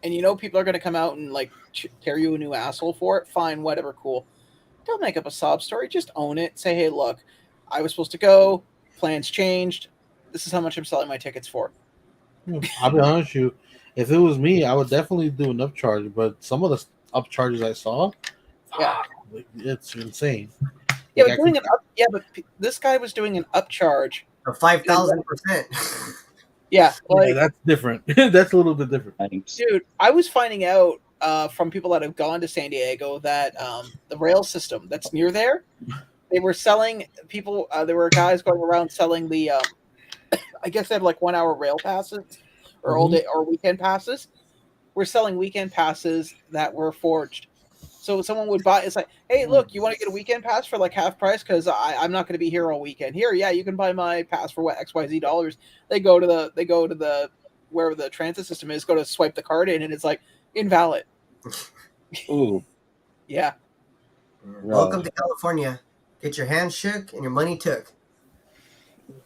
and you know people are going to come out and like tear you a new asshole for it, fine, whatever, cool. Don't make up a sob story. Just own it. Say, hey, look, I was supposed to go. Plans changed. This is how much I'm selling my tickets for. I'll be honest with you. If it was me, I would definitely do an upcharge. But some of the upcharges I saw, it's insane. Yeah, but this guy was doing an upcharge for 5,000%. Yeah, that's different. That's a little bit different. Dude, I was finding out from people that have gone to San Diego that the rail system that's near there, they were selling people. There were guys going around selling the. I guess they had like 1 hour rail passes or all day or weekend passes. We're selling weekend passes that were forged. So someone would buy. It's like, hey, look, you want to get a weekend pass for like half price because I'm not going to be here all weekend. Here, yeah, you can buy my pass for what XYZ dollars. They go to the wherever the transit system is. Go to swipe the card in, and it's like invalid. Ooh, yeah. Welcome to California. Get your hand shook and your money took.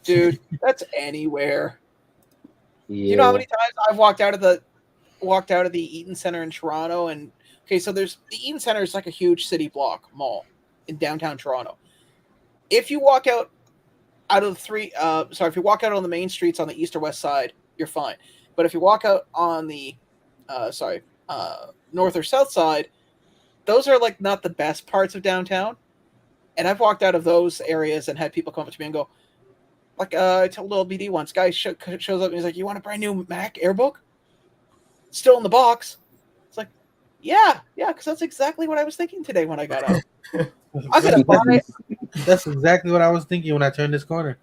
Dude, that's anywhere. Yeah. You know how many times I've walked out of the Eaton Center in Toronto and. Okay, so there's the Eaton Center is like a huge city block mall in downtown Toronto. If you walk out of if you walk out on the main streets on the east or west side, you're fine. But if you walk out on the, north or south side, those are like not the best parts of downtown. And I've walked out of those areas and had people come up to me and go, like, I told little BD once, guy shows up and he's like, "You want a brand new Mac Airbook? It's still in the box." Yeah, because that's exactly what I was thinking today when I got out. I'm gonna buy it. That's exactly what I was thinking when I turned this corner.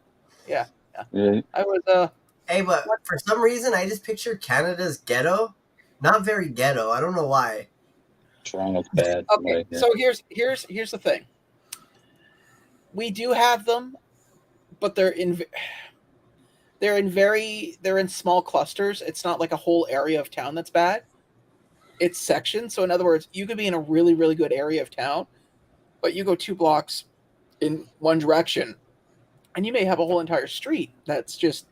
Yeah. I was. Hey, but for some reason, I just pictured Canada's ghetto. Not very ghetto. I don't know why. Toronto's bad. Okay, so here's the thing. We do have them, but they're in small clusters. It's not like a whole area of town that's bad. It's sections. So in other words, you could be in a really, really good area of town, but you go 2 blocks in one direction and you may have a whole entire street that's just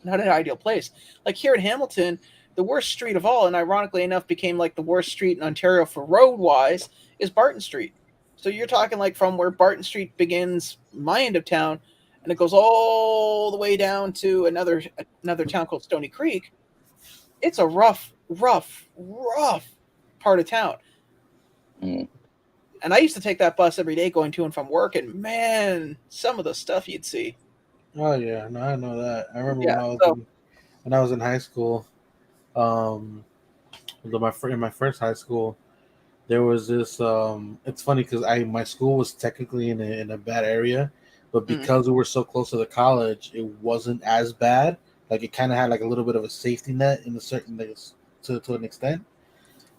not an ideal place. Like here in Hamilton, the worst street of all, and ironically enough became like the worst street in Ontario for road wise, is Barton Street. So you're talking like from where Barton Street begins, my end of town, and it goes all the way down to another town called Stony Creek. It's a rough part of town. And I used to take that bus every day going to and from work, and man, some of the stuff you'd see. Oh yeah, no, I know that. I remember when I was in high school. In my first high school, there was this. It's funny because my school was technically in a bad area, but because we were so close to the college, it wasn't as bad. Like it kind of had like a little bit of a safety net in a certain to an extent,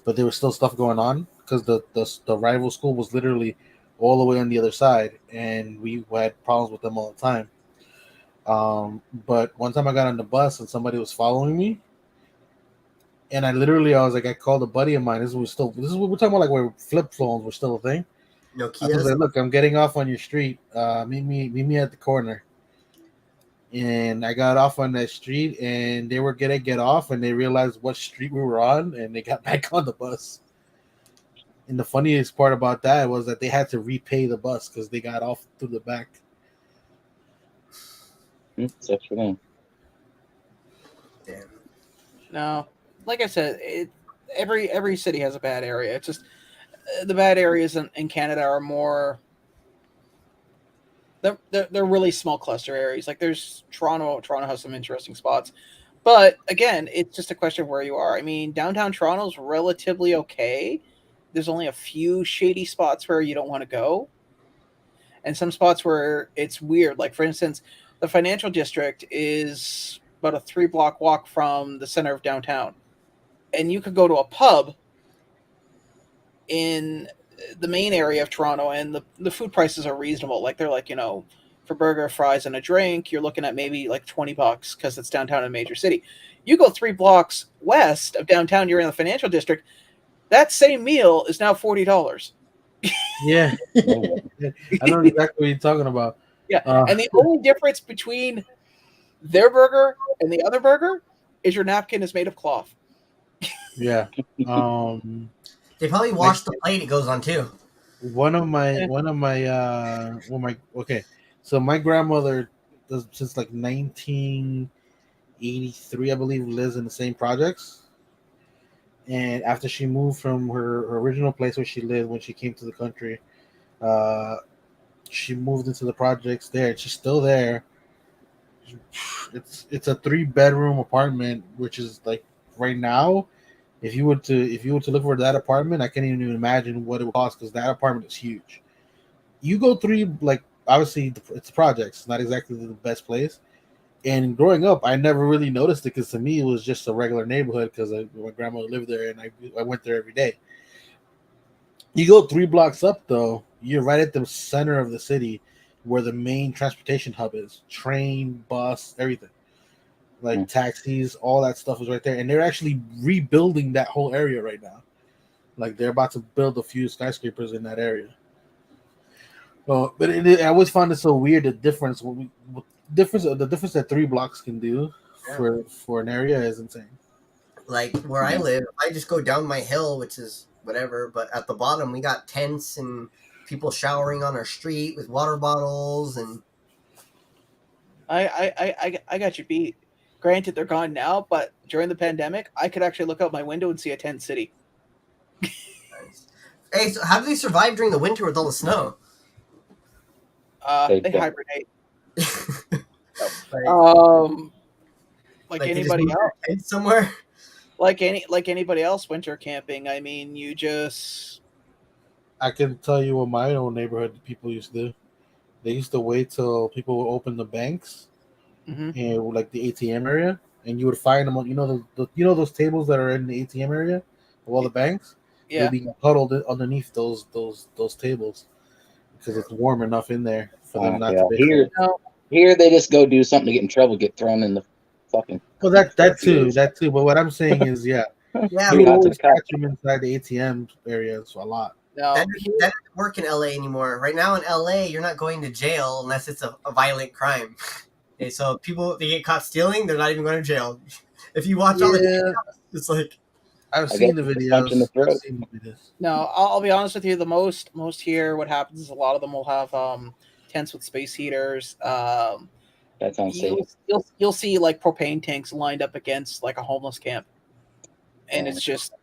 but there was still stuff going on because the rival school was literally all the way on the other side, and we had problems with them all the time. But one time I got on the bus and somebody was following me, and I called a buddy of mine. This is what we're talking about, like where flip phones were still a thing. No, I was like, "Look, I'm getting off on your street. Meet me at the corner." and I got off on that street, and they were gonna get off, and they realized what street we were on, and they got back on the bus. And the funniest part about that was that they had to repay the bus because they got off through the back. Sucks for them. Damn. No, like I said, every city has a bad area. It's just the bad areas in Canada are more. They're really small cluster areas. Like there's Toronto. Toronto has some interesting spots, but again, it's just a question of where you are. I mean, downtown Toronto's relatively okay. There's only a few shady spots where you don't want to go, and some spots where it's weird. Like for instance, the financial district is about a 3-block walk from the center of downtown, and you could go to a pub in the main area of Toronto, and the food prices are reasonable. Like they're like, for burger, fries, and a drink, you're looking at maybe like $20 because it's downtown in a major city. You go 3 blocks west of downtown, you're in the financial district. That same meal is now $40. Yeah, I know exactly what you're talking about. Yeah, and the only difference between their burger and the other burger is your napkin is made of cloth. Yeah. They probably wash the plate it goes on too. Okay, so my grandmother does since like 1983, I believe, lives in the same projects. And after she moved from her original place where she lived when she came to the country, she moved into the projects there. And she's still there. It's a 3-bedroom apartment, which is like right now. If you were to look for that apartment, I can't even imagine what it would cost because that apartment is huge. You go obviously it's projects, not exactly the best place. And growing up, I never really noticed it because to me it was just a regular neighborhood because my grandmother lived there and I went there every day. You go 3 blocks up though, you're right at the center of the city where the main transportation hub is. Train, bus, everything. Like taxis, all that stuff is right there. And they're actually rebuilding that whole area right now. Like they're about to build a few skyscrapers in that area. Well, but I always found it so weird the difference that 3 blocks can do for an area is insane. Like where I live, I just go down my hill, which is whatever, but at the bottom we got tents and people showering on our street with water bottles, and I got you beat. Granted, they're gone now, but during the pandemic, I could actually look out my window and see a tent city. Hey, so how do they survive during the winter with all the snow? They hibernate. Like anybody else, somewhere. Like anybody else, winter camping. I mean, you just. I can tell you what my own neighborhood people used to do. They used to wait till people would open the banks and like the ATM area, and you would find them on those tables that are in the ATM area of all the banks. Yeah, they'd be huddled underneath those tables because it's warm enough in there for them not to be. Here they just go do something to get in trouble, get thrown in the fucking. Well, that too. But what I'm saying is, yeah, you would always catch them inside the ATM areas a lot. No, that doesn't work in LA anymore. Right now in LA, you're not going to jail unless it's a violent crime. Okay, so people, they get caught stealing, they're not even going to jail. If you watch all the videos, it's like I've seen the videos. No, I'll be honest with you. The most here, what happens is a lot of them will have tents with space heaters. That sounds safe. You'll see like propane tanks lined up against like a homeless camp, and it's just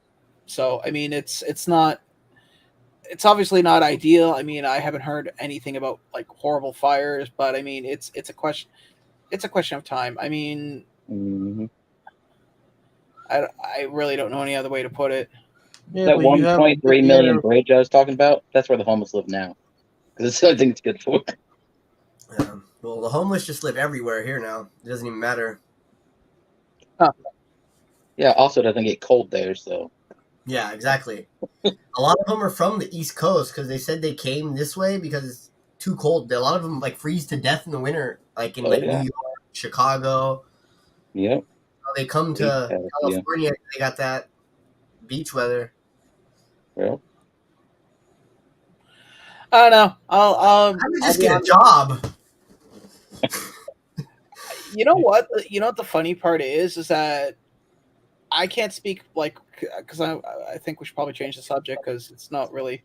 so. I mean, it's not. It's obviously not ideal. I mean, I haven't heard anything about like horrible fires, but I mean, it's a question. It's a question of time. I mean, I really don't know any other way to put it. Yeah, that 1.3 million bridge I was talking about, that's where the homeless live now. Because it's the only thing it's good for. Well, the homeless just live everywhere here now. It doesn't even matter. Yeah, also it doesn't get cold there, so. Yeah, exactly. A lot of them are from the East Coast because they said they came this way because it's too cold. A lot of them like freeze to death in the winter, like in New York, Chicago. Yep. They come to California. They got that beach weather. Well, I don't know. I'll just get a job. You know what? You know what the funny part is that I can't speak like because I think we should probably change the subject because it's not really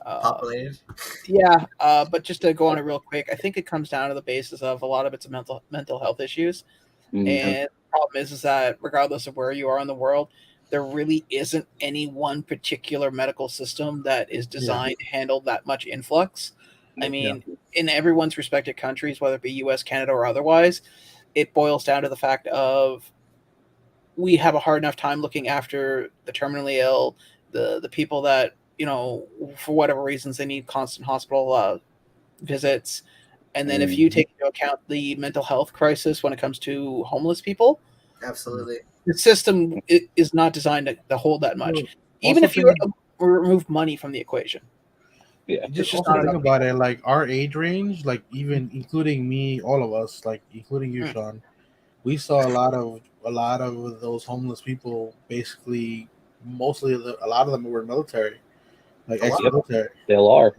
Populated. yeah. But just to go on it real quick, I think it comes down to the basis of a lot of it's mental health issues, and the problem is that regardless of where you are in the world, there really isn't any one particular medical system that is designed to handle that much influx. I mean, in everyone's respective countries, whether it be U.S., Canada, or otherwise, it boils down to the fact of we have a hard enough time looking after the terminally ill, the people that for whatever reasons they need constant hospital visits, and then if you take into account the mental health crisis when it comes to homeless people, Absolutely. the system is not designed to hold that much. Even Also if you remove money from the equation, Yeah. Just just also not think enough about it, like our age range, like even including me, all of us, like including you, Mm. Shawn, we saw a lot of those homeless people. Basically, a lot of them were military, like A lot. ex-military. Still are.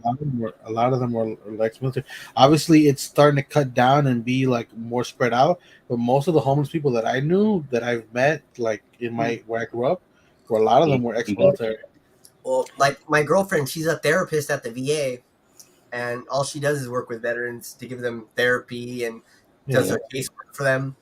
A lot of them were ex-military. Obviously, it's starting to cut down and be like more spread out. But most of the homeless people that I knew, that I've met, like in my where I grew up, were a lot of them were ex-military. Well, like my girlfriend, she's a therapist at the VA, and all she does is work with veterans to give them therapy and does Yeah. their casework for them.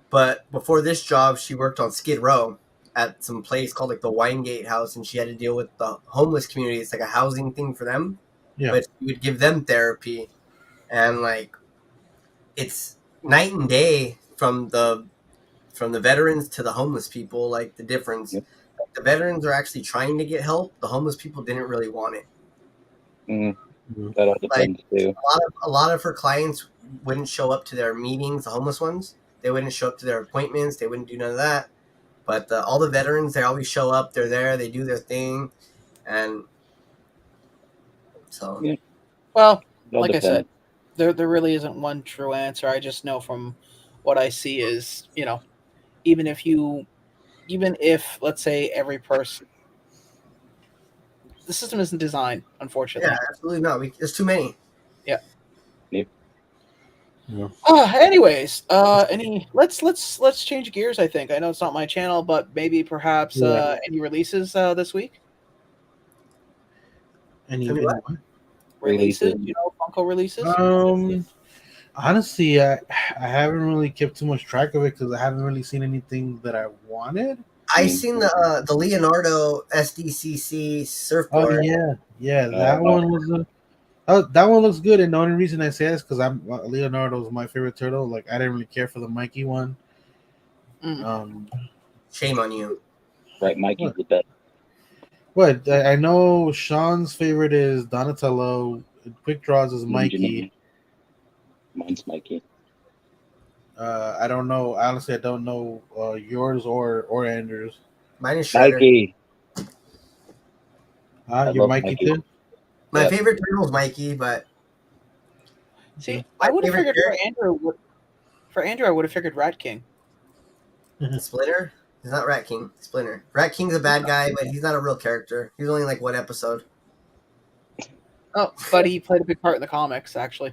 But before this job, she worked on Skid Row at some place called like the Winegate House, and she had to deal with the homeless community. It's like a housing thing for them, Yeah. but she would give them therapy, and like it's night and day from the veterans to the homeless people. Like the difference, Yep. the veterans are actually trying to get help. The homeless people didn't really want it. That all Like depends too. a lot of her clients wouldn't show up to their meetings. The homeless ones, they wouldn't show up to their appointments. They wouldn't do none of that. But all the veterans, they always show up. They're there. They do their thing, and so Yeah. Well, It all like I said, depends. there really isn't one true answer. I just know from what I see is, even if you, even if let's say every person, the system isn't designed, yeah, unfortunately. absolutely not. There's too many. Yeah. Yep. Yeah. Anyways, let's change gears. I think I know it's not my channel, but maybe perhaps Yeah. any releases this week. Any Tell me what? what? Releases, Releases. Funko releases. Honestly, I haven't really kept too much track of it because I haven't really seen anything that I wanted. I seen the Leonardo SDCC Oh surfboard. yeah, that one was that one looks good. And the only reason I say that is because Leonardo's my favorite turtle. Like I didn't really care for the Mikey one. Shame on you. Right, Mikey's the best. But I know Shawn's favorite is Donatello. Quick Draws is Mikey. Mine's Mikey. I don't know. Honestly, I don't know yours or Andrew's. Mine is Shredder. Mikey. You're Mikey too. My favorite turtle is Mikey, but see, I would have figured for Andrew. For Andrew, I would have figured Rat King. Splinter. He's not Rat King. Splinter. Rat King's a bad guy, but he's not a real character. He's only like one episode. Oh, but he played a big part in the comics, actually.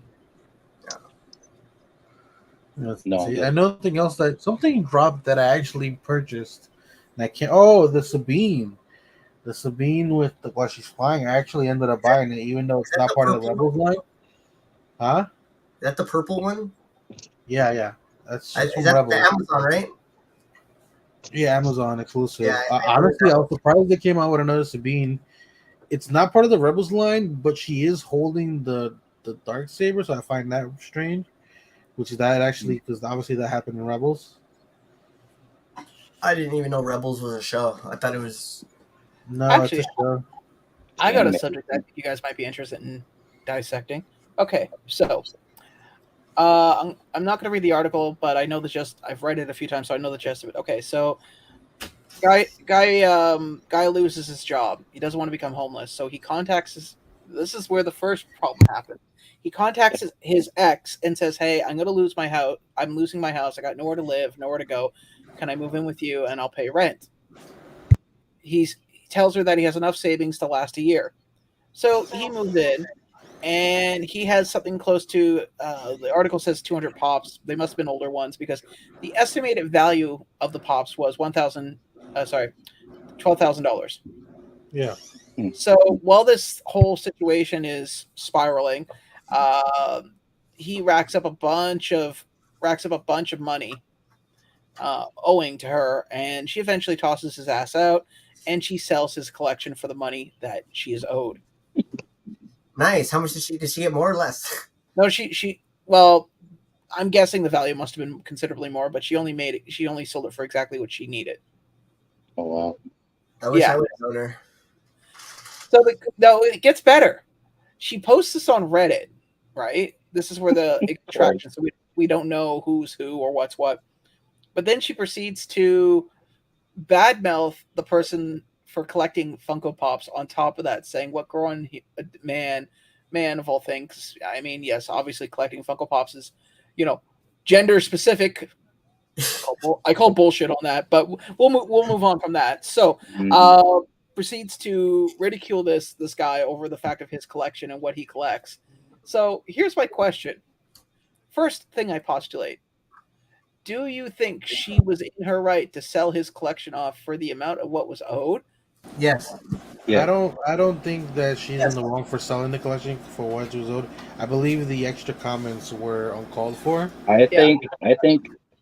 No, No, I know something dropped that I actually purchased, and I can't. Oh, the Sabine with while she's flying. I actually ended up buying it, even though it's not part of the Rebels line. Huh? Is that the purple one? Yeah. That's Is from that Rebels. the Amazon, right? Yeah, Amazon exclusive. Yeah, honestly, I was surprised they came out with another Sabine. It's not part of the Rebels line, but she is holding the dark saber, so I find that strange. Which is that actually because obviously that happened in Rebels. I didn't even know Rebels was a show. I thought it was. No, Actually, it's a show. I got a subject that you guys might be interested in dissecting. Okay, so I'm not going to read the article, but I know the gist. I've read it a few times, so I know the gist of it. Okay, so guy loses his job. He doesn't want to become homeless, so he contacts this is where the first problem happens. He contacts his ex and says, "Hey, I'm going to lose my house. I'm losing my house. I got nowhere to live, nowhere to go. Can I move in with you and I'll pay rent?" He tells her that he has enough savings to last a year. So he moves in, and he has something close to the article says 200 pops. They must have been older ones because the estimated value of the pops was $12,000. Yeah. So while this whole situation is spiraling, uh, he racks up a bunch of money owing to her, and she eventually tosses his ass out, and she sells his collection for the money that she is owed. Nice. How much did she get, more or less? No, well, I'm guessing the value must have been considerably more, but she only sold it for exactly what she needed. Oh wow. I wish Yeah. I would have known her. So no, it gets better. She posts this on Reddit, right? This is where the extraction. So we don't know who's who or what's what. But then she proceeds to badmouth the person for collecting Funko Pops on top of that, saying, "What grown man of all things." I mean, yes, obviously collecting Funko Pops is, gender specific. I call bullshit on that, but we'll move on from that. So, proceeds to ridicule this guy over the fact of his collection and what he collects. So here's my question. First thing I postulate: do you think she was in her right to sell his collection off for the amount of what was owed? Yes. Yeah. I don't think that she's in the wrong for selling the collection for what was owed. I believe the extra comments were uncalled for. I think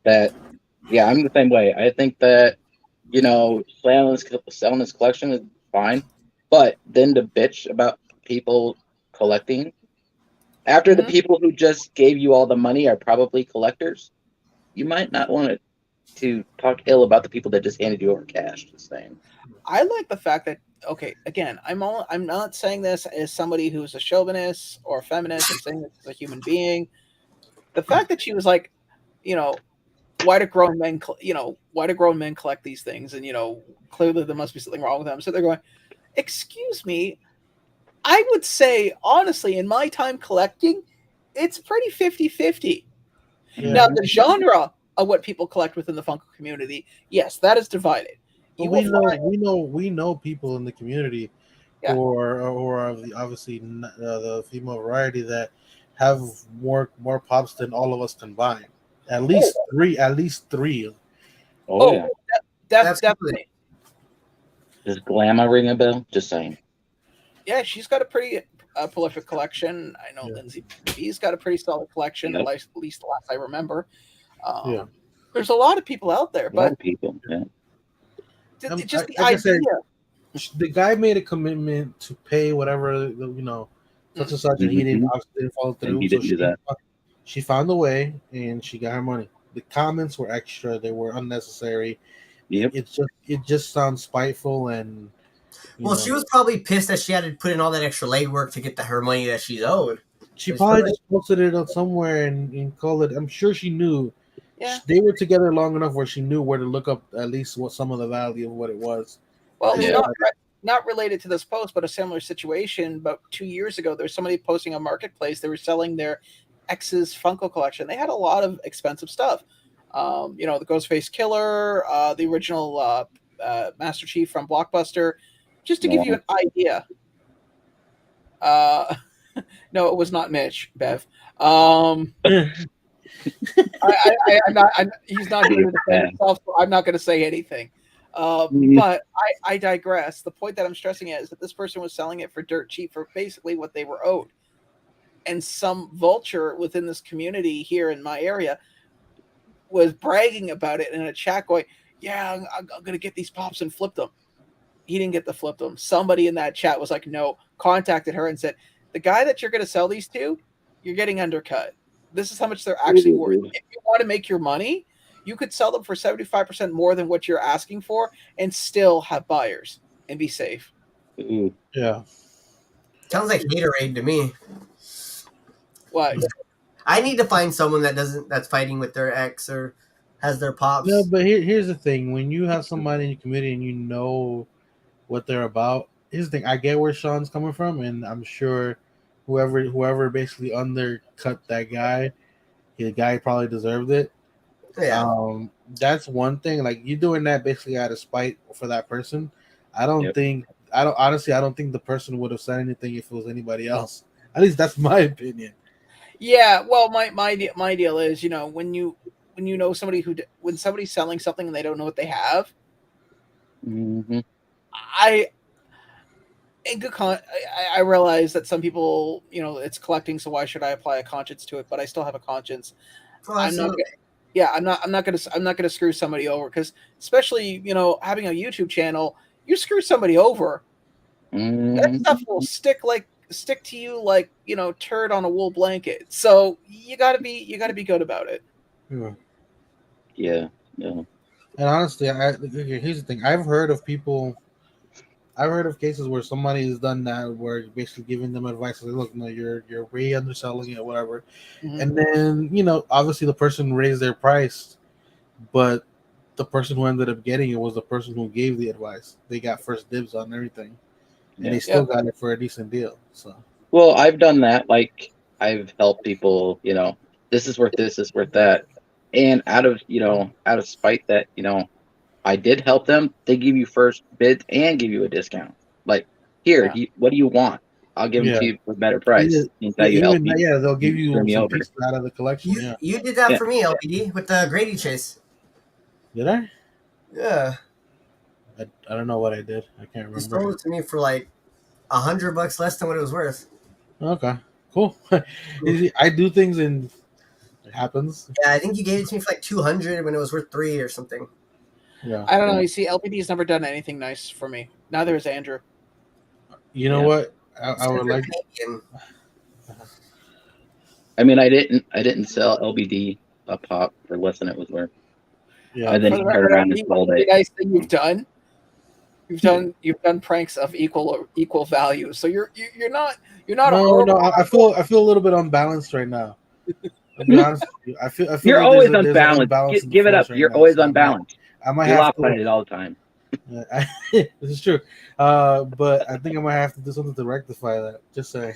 that I'm the same way. I think that selling this collection is fine, but then to bitch about people collecting after the people who just gave you all the money are probably collectors, you might not want to talk ill about the people that just handed you over cash. Just saying. I like the fact that, okay, again, I'm not saying this as somebody who's a chauvinist or a feminist. I'm saying this as a human being. The fact that she was like, why do grown men collect these things, and clearly there must be something wrong with them. So they're going, excuse me, I would say honestly, in my time collecting, it's pretty 50-50. Yeah. Now the genre of what people collect within the Funko community, yes, that is divided. But we know people in the community who are obviously the female variety that have more pops than all of us combined. At least three. At least three. Oh yeah. Definitely. Does Glamour ring a bell? Just saying. Yeah, she's got a pretty prolific collection. I know Lindsay B's got a pretty solid collection, at least the last I remember. There's a lot of people out there, but a lot of people. Yeah. Just the idea. The guy made a commitment to pay whatever such and such, and he didn't follow through. He didn't do that. She found a way, and she got her money. The comments were extra; they were unnecessary. Yep. It just sounds spiteful and. She was probably pissed that she had to put in all that extra legwork to get her money that she's owed. She probably just posted it up somewhere and called it. I'm sure she knew. Yeah. They were together long enough where she knew where to look up at least what some of the value of what it was. Well, not related to this post, but a similar situation. About 2 years ago, there's somebody posting on Marketplace. They were selling their ex's Funko collection. They had a lot of expensive stuff. The Ghostface Killer, the original Master Chief from Blockbuster. Just to give you an idea. No, it was not Mitch, Bev. He's not going to defend himself, so I'm not going to say anything. But I digress. The point that I'm stressing is that this person was selling it for dirt cheap for basically what they were owed. And some vulture within this community here in my area was bragging about it in a chat going, yeah, I'm going to get these pops and flip them. He didn't get to flip them. Somebody in that chat was like, no, contacted her and said, the guy that you're going to sell these to, you're getting undercut. This is how much they're actually worth. If you want to make your money, you could sell them for 75% more than what you're asking for and still have buyers and be safe. Yeah. Sounds like haterade to me. What? I need to find someone that's fighting with their ex or has their pops. No, but here's the thing. When you have somebody in your community and you know what they're about, here's the thing. I get where Shawn's coming from, and I'm sure whoever basically undercut that guy, the guy probably deserved it. Yeah. That's one thing. Like, you doing that basically out of spite for that person. I don't think the person would have said anything if it was anybody else. At least that's my opinion. Yeah, well, my deal is, when you know somebody when somebody's selling something and they don't know what they have, Mm-hmm. I in good I realize that some people, it's collecting, so why should I apply a conscience to it? But I still have a conscience. Oh, I'm not. absolutely. Yeah, I'm not gonna screw somebody over, because especially having a YouTube channel, you screw somebody over, that stuff will stick to you like turd on a wool blanket. So you gotta be good about it. Yeah. Yeah. Yeah. And honestly, here's the thing: I've heard of cases where somebody has done that, where you're basically giving them advice, like, look, no, you're way underselling it, whatever. Mhm. And then obviously the person raised their price, but the person who ended up getting it was the person who gave the advice. They got first dibs on everything, and Yeah. they still got it for a decent deal. So Well, I've done that. Like I've helped people, this is worth this is worth that. And out of spite that, I did help them, they give you first bids and give you a discount. Like, here, Yeah. what do you want? I'll give them yeah, to you for a better price. Means that you help even me, yeah, they'll give you screw you me some over. pieces out of the collection. You Yeah, you did that Yeah. for me, LBD, with the Grady chase. did I? Yeah, I don't know what I did. I can't you remember. sold it to me for like $100 less than what it was worth. Okay, cool. You see, I do things and it happens. Yeah, I think you gave it to me for like 200 when it was worth 3 or something. Yeah. I don't know. You see, LPD's never done anything nice for me. Neither has Andrew. You know Yeah. what? It's I 'cause would they're like. Canadian. I mean, I didn't sell LBD a pop for less than it was worth. Yeah. And then For he the turned record, around and LPD, one sold really it. nice thing you've done pranks of equal value. So you're not a No, horrible. no. I feel a little bit unbalanced right now. I'll be honest with you. I feel You're like always there's an unbalanced. unbalance in the Give it up. force right You're now. always So unbalanced. I might You're have to. lopsided all the time. This is true. But I think I might have to do something to rectify that. Just say.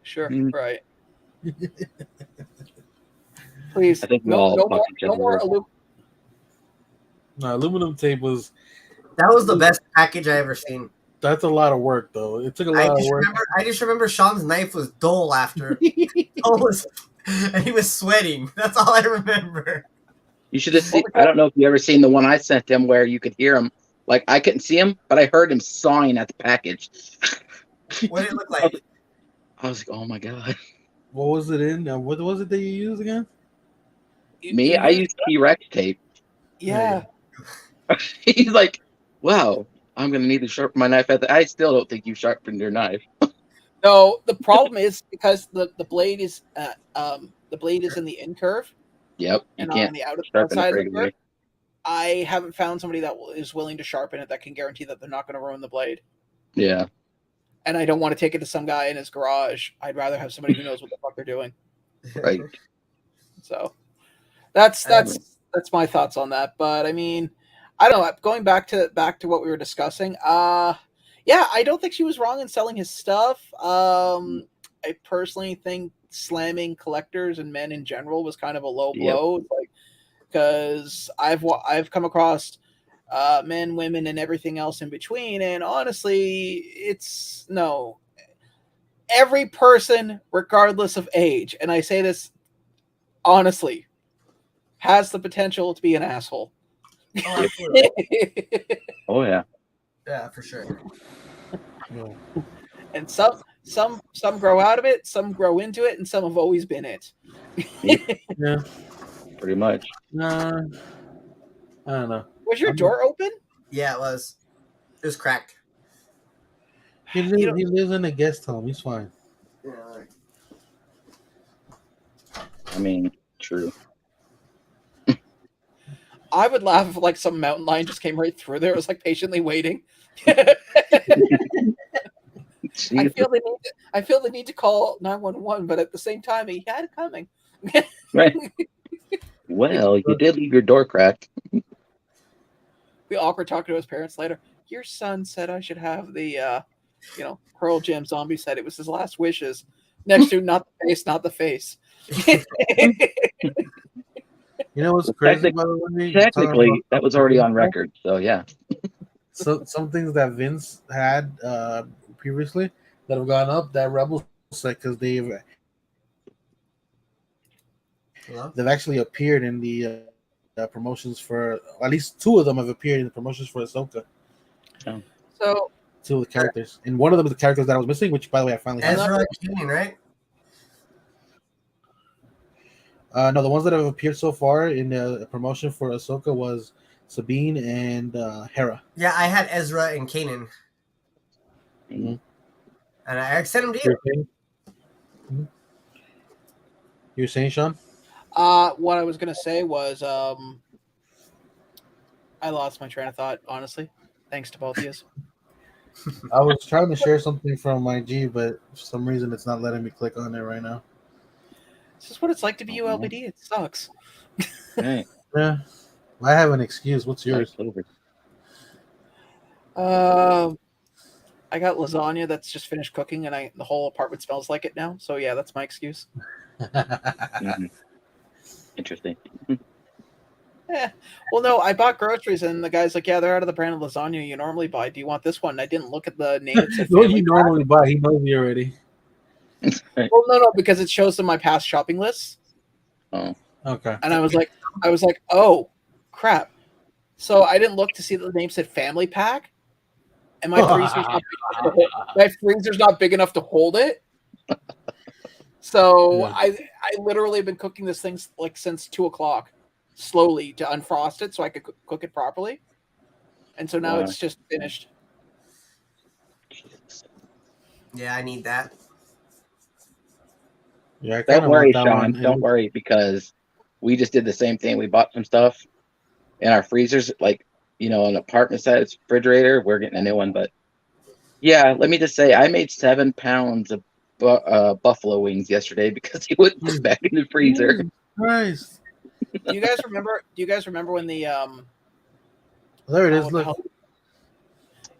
Sure, Mm, right. I Please, think we no, all no fuck more, each no more. other. No, aluminum tape was. That was the best package I ever seen. That's a lot of work, though. It took a I lot of just work. remember I just remember Sean's knife was dull after. Dull was, and he was sweating. That's all I remember. You should have Well, seen. I don't know if you ever seen the one I sent him where you could hear him. Like I couldn't see him, but I heard him sawing at the package. What did it look I like? was, I was like, oh my god. What was it in? What was it that you used again? Me, I use T-Rex tape. yeah. He's like, wow, I'm gonna need to sharpen my knife. I still don't think you sharpened your knife. No, the problem is because the blade is in the in curve Yep, you and not on can't the sharpen it outside of the curve. regularly. I haven't found somebody that is willing to sharpen it that can guarantee that they're not going to ruin the blade. Yeah, And I don't want to take it to some guy in his garage. I'd rather have somebody who knows what the fuck they're doing. right. So that's my thoughts on that. But I mean, I don't know. Going back to what we were discussing. Yeah, I don't think she was wrong in selling his stuff. I personally think slamming collectors and men in general was kind of a low blow. Like, because I've come across men, women, and everything else in between, and honestly, it's no. Every person, regardless of age, and I say this honestly, has the potential to be an asshole. Oh, absolutely. Oh yeah. Yeah, for sure. Yeah. And some grow out of it, some grow into it, and some have always been it. Yeah. Pretty much. Nah. I don't know. Was your door open? Yeah, it was. It was cracked. He lives in a guest home. He's fine. Yeah. I mean, true. I would laugh if like some mountain lion just came right through there. It was like patiently waiting. I feel the need to call 911, but at the same time, he had it coming. Right. Well, you did leave your door cracked. Be awkward talking to his parents later. Your son said I should have the, Pearl Jam zombie set. It was his last wishes. Next to not the face, not the face. You know what's Well, crazy, by the way? Technically, that was already on record. So yeah. So some things that Vince had previously that have gone up, that Rebel set because they've Hello? actually appeared in the promotions for at least two of them have appeared in the promotions for Ahsoka. Oh. So Two of the characters, and one of them is the characters that I was missing, which by the way I finally have. Ezra and Kanan, right? No, the ones that have appeared so far in the promotion for Ahsoka was Sabine and Hera. Yeah, I had Ezra and Kanan. Mm-hmm. And I sent them to you. Mm-hmm. You were saying, Shawn? what I was gonna say was I lost my train of thought, honestly. Thanks to both of you. I was trying to share something from my G, but for some reason it's not letting me click on it right now. This is what it's like to be ULBD. It sucks. Right. Yeah, I have an excuse. What's yours? I got lasagna that's just finished cooking, and the whole apartment smells like it now. So yeah, that's my excuse. Mm-hmm. Interesting. Well, no, I bought groceries, and the guy's like, "Yeah, they're out of the brand of lasagna you normally buy. Do you want this one?" And I didn't look at the name. It said What family you pack. normally buy? He knows me already. Well, no, because it shows in my past shopping lists. Oh. Okay. And I was like, oh, crap. So I didn't look to see that the name said family pack, and my freezer's not big enough to hold it. So Yeah. I literally have been cooking this thing like since 2:00, slowly to unfrost it so I could cook it properly. And so now it's just finished. Yeah, I need that. Yeah, I Don't worry, Shawn. one. Don't worry, because we just did the same thing. We bought some stuff in our freezers, like, an apartment size refrigerator. We're getting a new one, but yeah, let me just say, I made 7 pounds of buffalo wings yesterday because he wouldn't put back in the freezer. Nice. Do you guys remember when the There it is. Look.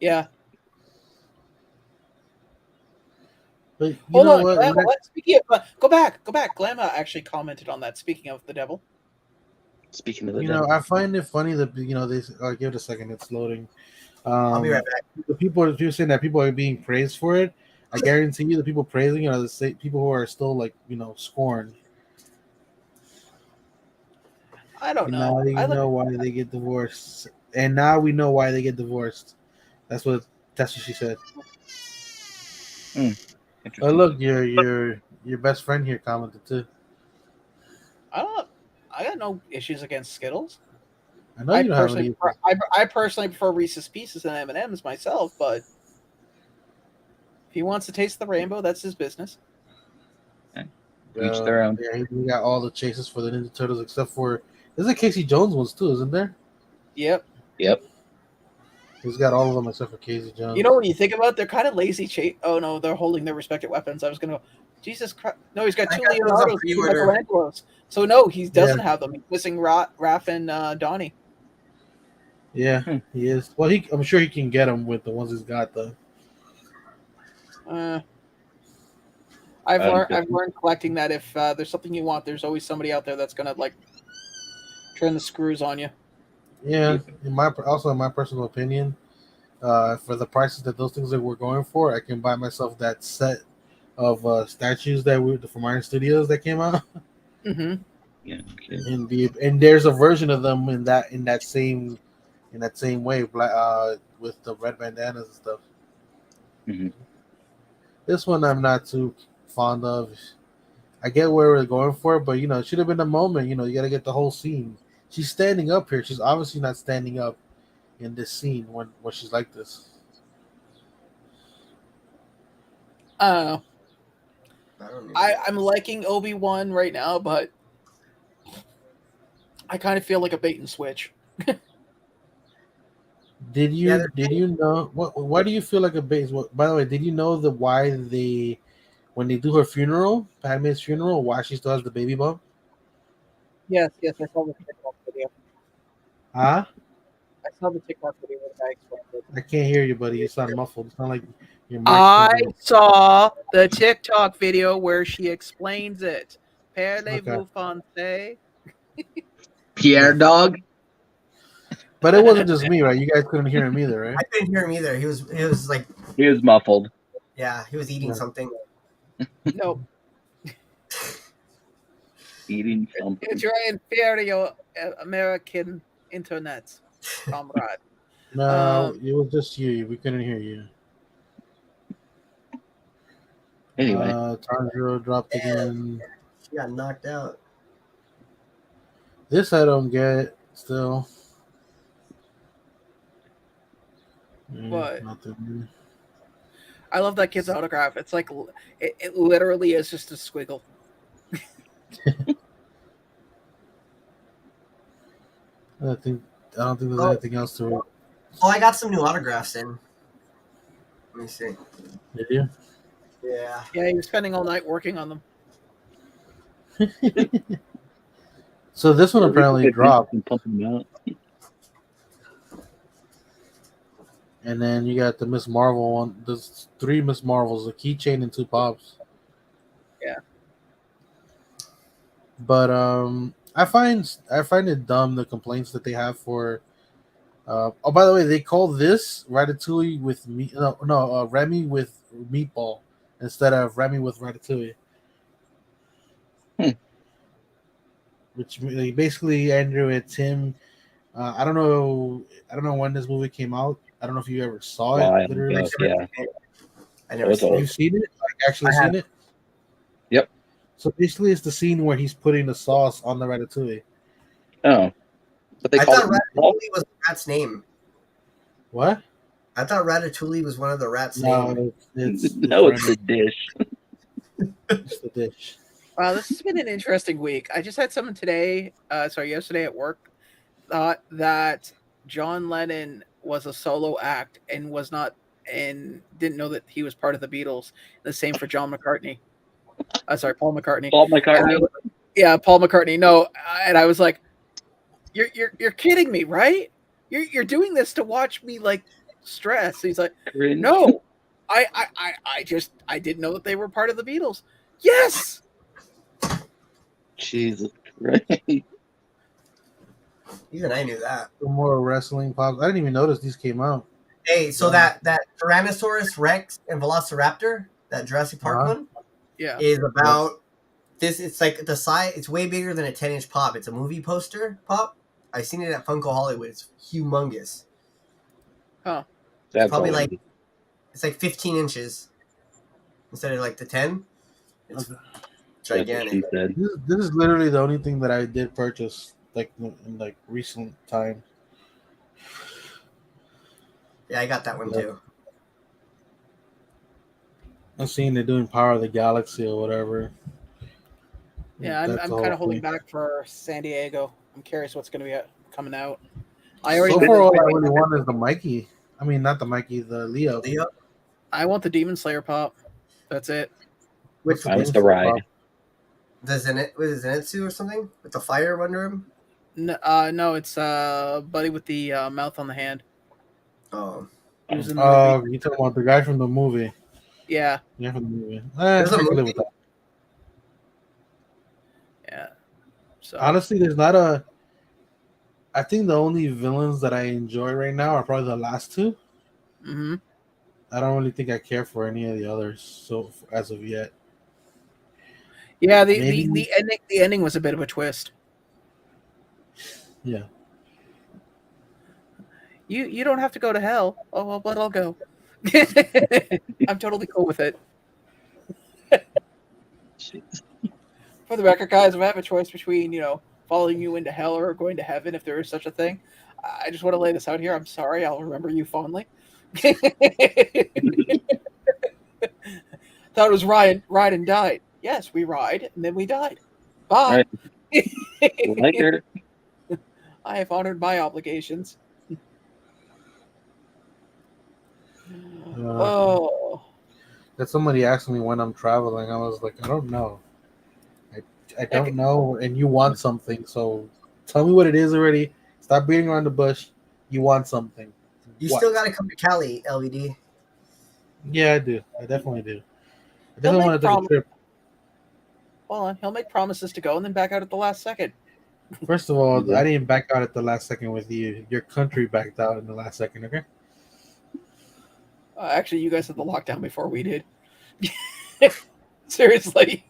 Yeah. But Hold on, what? Speaking of, go back. Glamma actually commented on that. Speaking of the devil. Speaking of the devil. I find it funny that they give it a second. It's loading. I'll be right back. The people saying that people are being praised for it. I guarantee you, the people praising it are the same people who are still scorned. I don't know. Now you know why they get divorced, and now we know why they get divorced. That's what she said. Oh, look, your best friend here commented too. I got no issues against Skittles. I know you don't have any. I personally prefer Reese's Pieces and M&M's myself, but if he wants to taste the rainbow, that's his business. Each their own. Yeah, we got all the chases for the Ninja Turtles except for there's a Casey Jones ones too, isn't there? Yep. He's got all of them except for Casey Jones. You know, when you think about it, they're kind of lazy. Oh no, they're holding their respective weapons. I was gonna go, Jesus Christ! No, he's got two Leonardos, two Michelangelos. So no, he doesn't have them. He's missing Raph and Donnie. Yeah, he is. Well, I'm sure he can get them with the ones he's got though. I've learned collecting that if there's something you want, there's always somebody out there that's gonna turn the screws on you. Yeah, in my personal opinion, for the prices that those things that we're going for, I can buy myself that set of statues from Iron Studios that came out. Mm-hmm. Yeah. And there's a version of them in that same way, with the red bandanas and stuff. Mm-hmm. This one I'm not too fond of. I get where we're going for, but it should have been a moment. You got to get the whole scene. She's standing up here. She's obviously not standing up in this scene when she's like this. I'm liking Obi-Wan right now, but I kind of feel like a bait and switch. Did you know why do you feel like a bait? By the way, did you know why when they do her funeral, Padme's funeral, why she still has the baby bump? Yes, I saw the TikTok video. Huh? I saw the TikTok video where the guy explained it. I can't hear you, buddy. You sound muffled. It's not like your mic. I saw the TikTok video where she explains it. Parlez-vous français? Pierre dog. But it wasn't just me, right? You guys couldn't hear him either, right? I couldn't hear him either. He was He was muffled. Yeah, he was eating something. Nope. Eating something. It's your inferior American internet, comrade. No, it was just you. We couldn't hear you. Anyway. Tanjiro dropped again. She got knocked out. This I don't get still. What? Nothing. I love that kid's autograph. It's like it literally is just a squiggle. I don't think there's anything else to it. Oh, I got some new autographs in. Let me see. Did you? Yeah. Yeah, he was spending all night working on them. So this one apparently dropped. And pump them out. And then you got the Miss Marvel one. There's 3 Miss Marvels, a keychain and 2 pops. Yeah. But I find it dumb the complaints that they have for. Oh, by the way, they call this Ratatouille with meat. No, Remy with meatball instead of Remy with Ratatouille. Which basically, Andrew, it's him. I don't know when this movie came out. I don't know if you ever saw it. Literally, yeah. I never seen You've seen it? Like actually seen it? Yep. So basically, it's the scene where he's putting the sauce on the Ratatouille. Oh. But I thought Ratatouille was the rat's name. What? I thought Ratatouille was one of the rat's No, names. it's the dish. It's the dish. Wow, this has been an interesting week. I just had someone yesterday at work thought that John Lennon was a solo act and didn't know that he was part of the Beatles. The same for Paul McCartney. Paul McCartney. Paul McCartney. No, and I was like, "You're kidding me, right? You're doing this to watch me like stress." He's like, Cringe. "No, I didn't know that they were part of the Beatles." Yes. Jesus Christ. Even I knew that. Some more wrestling pops. I didn't even notice these came out. Hey, so that Tyrannosaurus Rex and Velociraptor, that Jurassic Park one, is about this. It's like the size. It's way bigger than a 10-inch pop. It's a movie poster pop. I seen it at Funko Hollywood. It's humongous. Huh. That's Probably like it's like 15 inches instead of like the 10. It's gigantic. This is literally the only thing that I did purchase like in like recent time. Yeah, I got that one too. I've seen they're doing Power of the Galaxy or whatever. Yeah, I'm kind of holding back for San Diego. I'm curious what's going to be coming out. I already so far, all I really want is the Mikey. I mean, not the Mikey, the Leo. I want the Demon Slayer pop. That's it. Which one's the ride? The Zenitsu or something with the fire under him? No, it's buddy with the mouth on the hand. Oh. You talking about the guy from the movie? Yeah. Yeah, from the movie. There's a movie? With that. Yeah. So honestly, I think the only villains that I enjoy right now are probably the last 2. Mm-hmm. I don't really think I care for any of the others. So as of yet. Yeah, the ending was a bit of a twist. Yeah. You don't have to go to hell. Oh well, but I'll go. I'm totally cool with it. For the record, guys, if I have a choice between, following you into hell or going to heaven, if there is such a thing, I just want to lay this out here. I'm sorry. I'll remember you fondly. Thought it was ride and died. Yes, we ride and then we died. Bye. Right. Later. I have honored my obligations. That somebody asked me when I'm traveling. I was like, I don't know. I don't know. And you want something, so tell me what it is already. Stop beating around the bush. You want something. You still got to come to Cali, LED. Yeah, I do. I definitely do. I definitely want to take a trip. Well, he'll make promises to go and then back out at the last second. First of all, I didn't back out at the last second with you. Your country backed out in the last second, okay? Actually, you guys had the lockdown before we did. Seriously.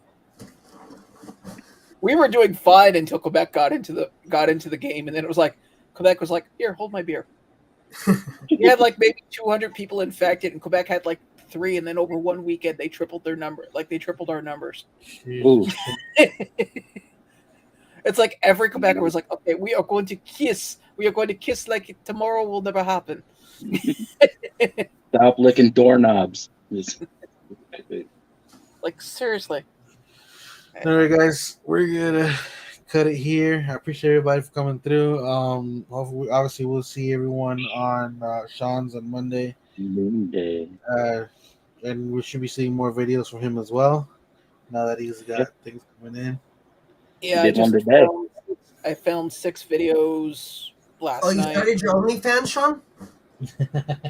We were doing fine until Quebec got into the game, and then it was like Quebec was like, "Here, hold my beer." We had like maybe 200 people infected, and Quebec had like 3, and then over one weekend they tripled their number. Like they tripled our numbers. Ooh. It's like every Quebecer was like, "Okay, we are going to kiss. We are going to kiss like tomorrow will never happen." Stop licking doorknobs. Like seriously. All right, guys, we're gonna cut it here. I appreciate everybody for coming through. Hopefully, obviously, we'll see everyone on Shawn's on Monday, Monday. and we should be seeing more videos from him as well. Now that he's got things coming in. Yeah, Did one today. I filmed 6 videos last Oh, you night. started your OnlyFans, Shawn?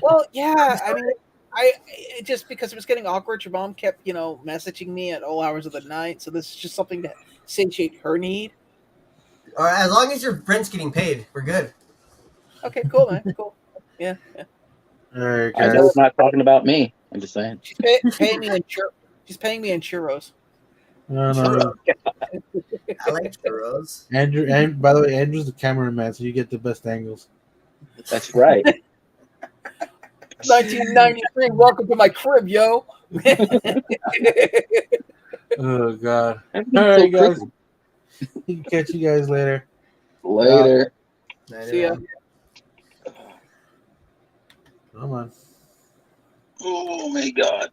Well, yeah, I mean, it just because it was getting awkward. Your mom kept, messaging me at all hours of the night, so this is just something to satiate her need. Or as long as your rent's getting paid, we're good. Okay, cool, man, cool. Yeah. All right, I guys. know it's not talking about me. I'm just saying. She's paying me in She's paying me in churros. No. I like churros. Andrew, and by the way, Andrew's the cameraman, so you get the best angles. That's right. 1993. Welcome to my crib, yo. Oh God! All All right, guys. Catch you guys later. Later. See ya. Come on. Oh my God.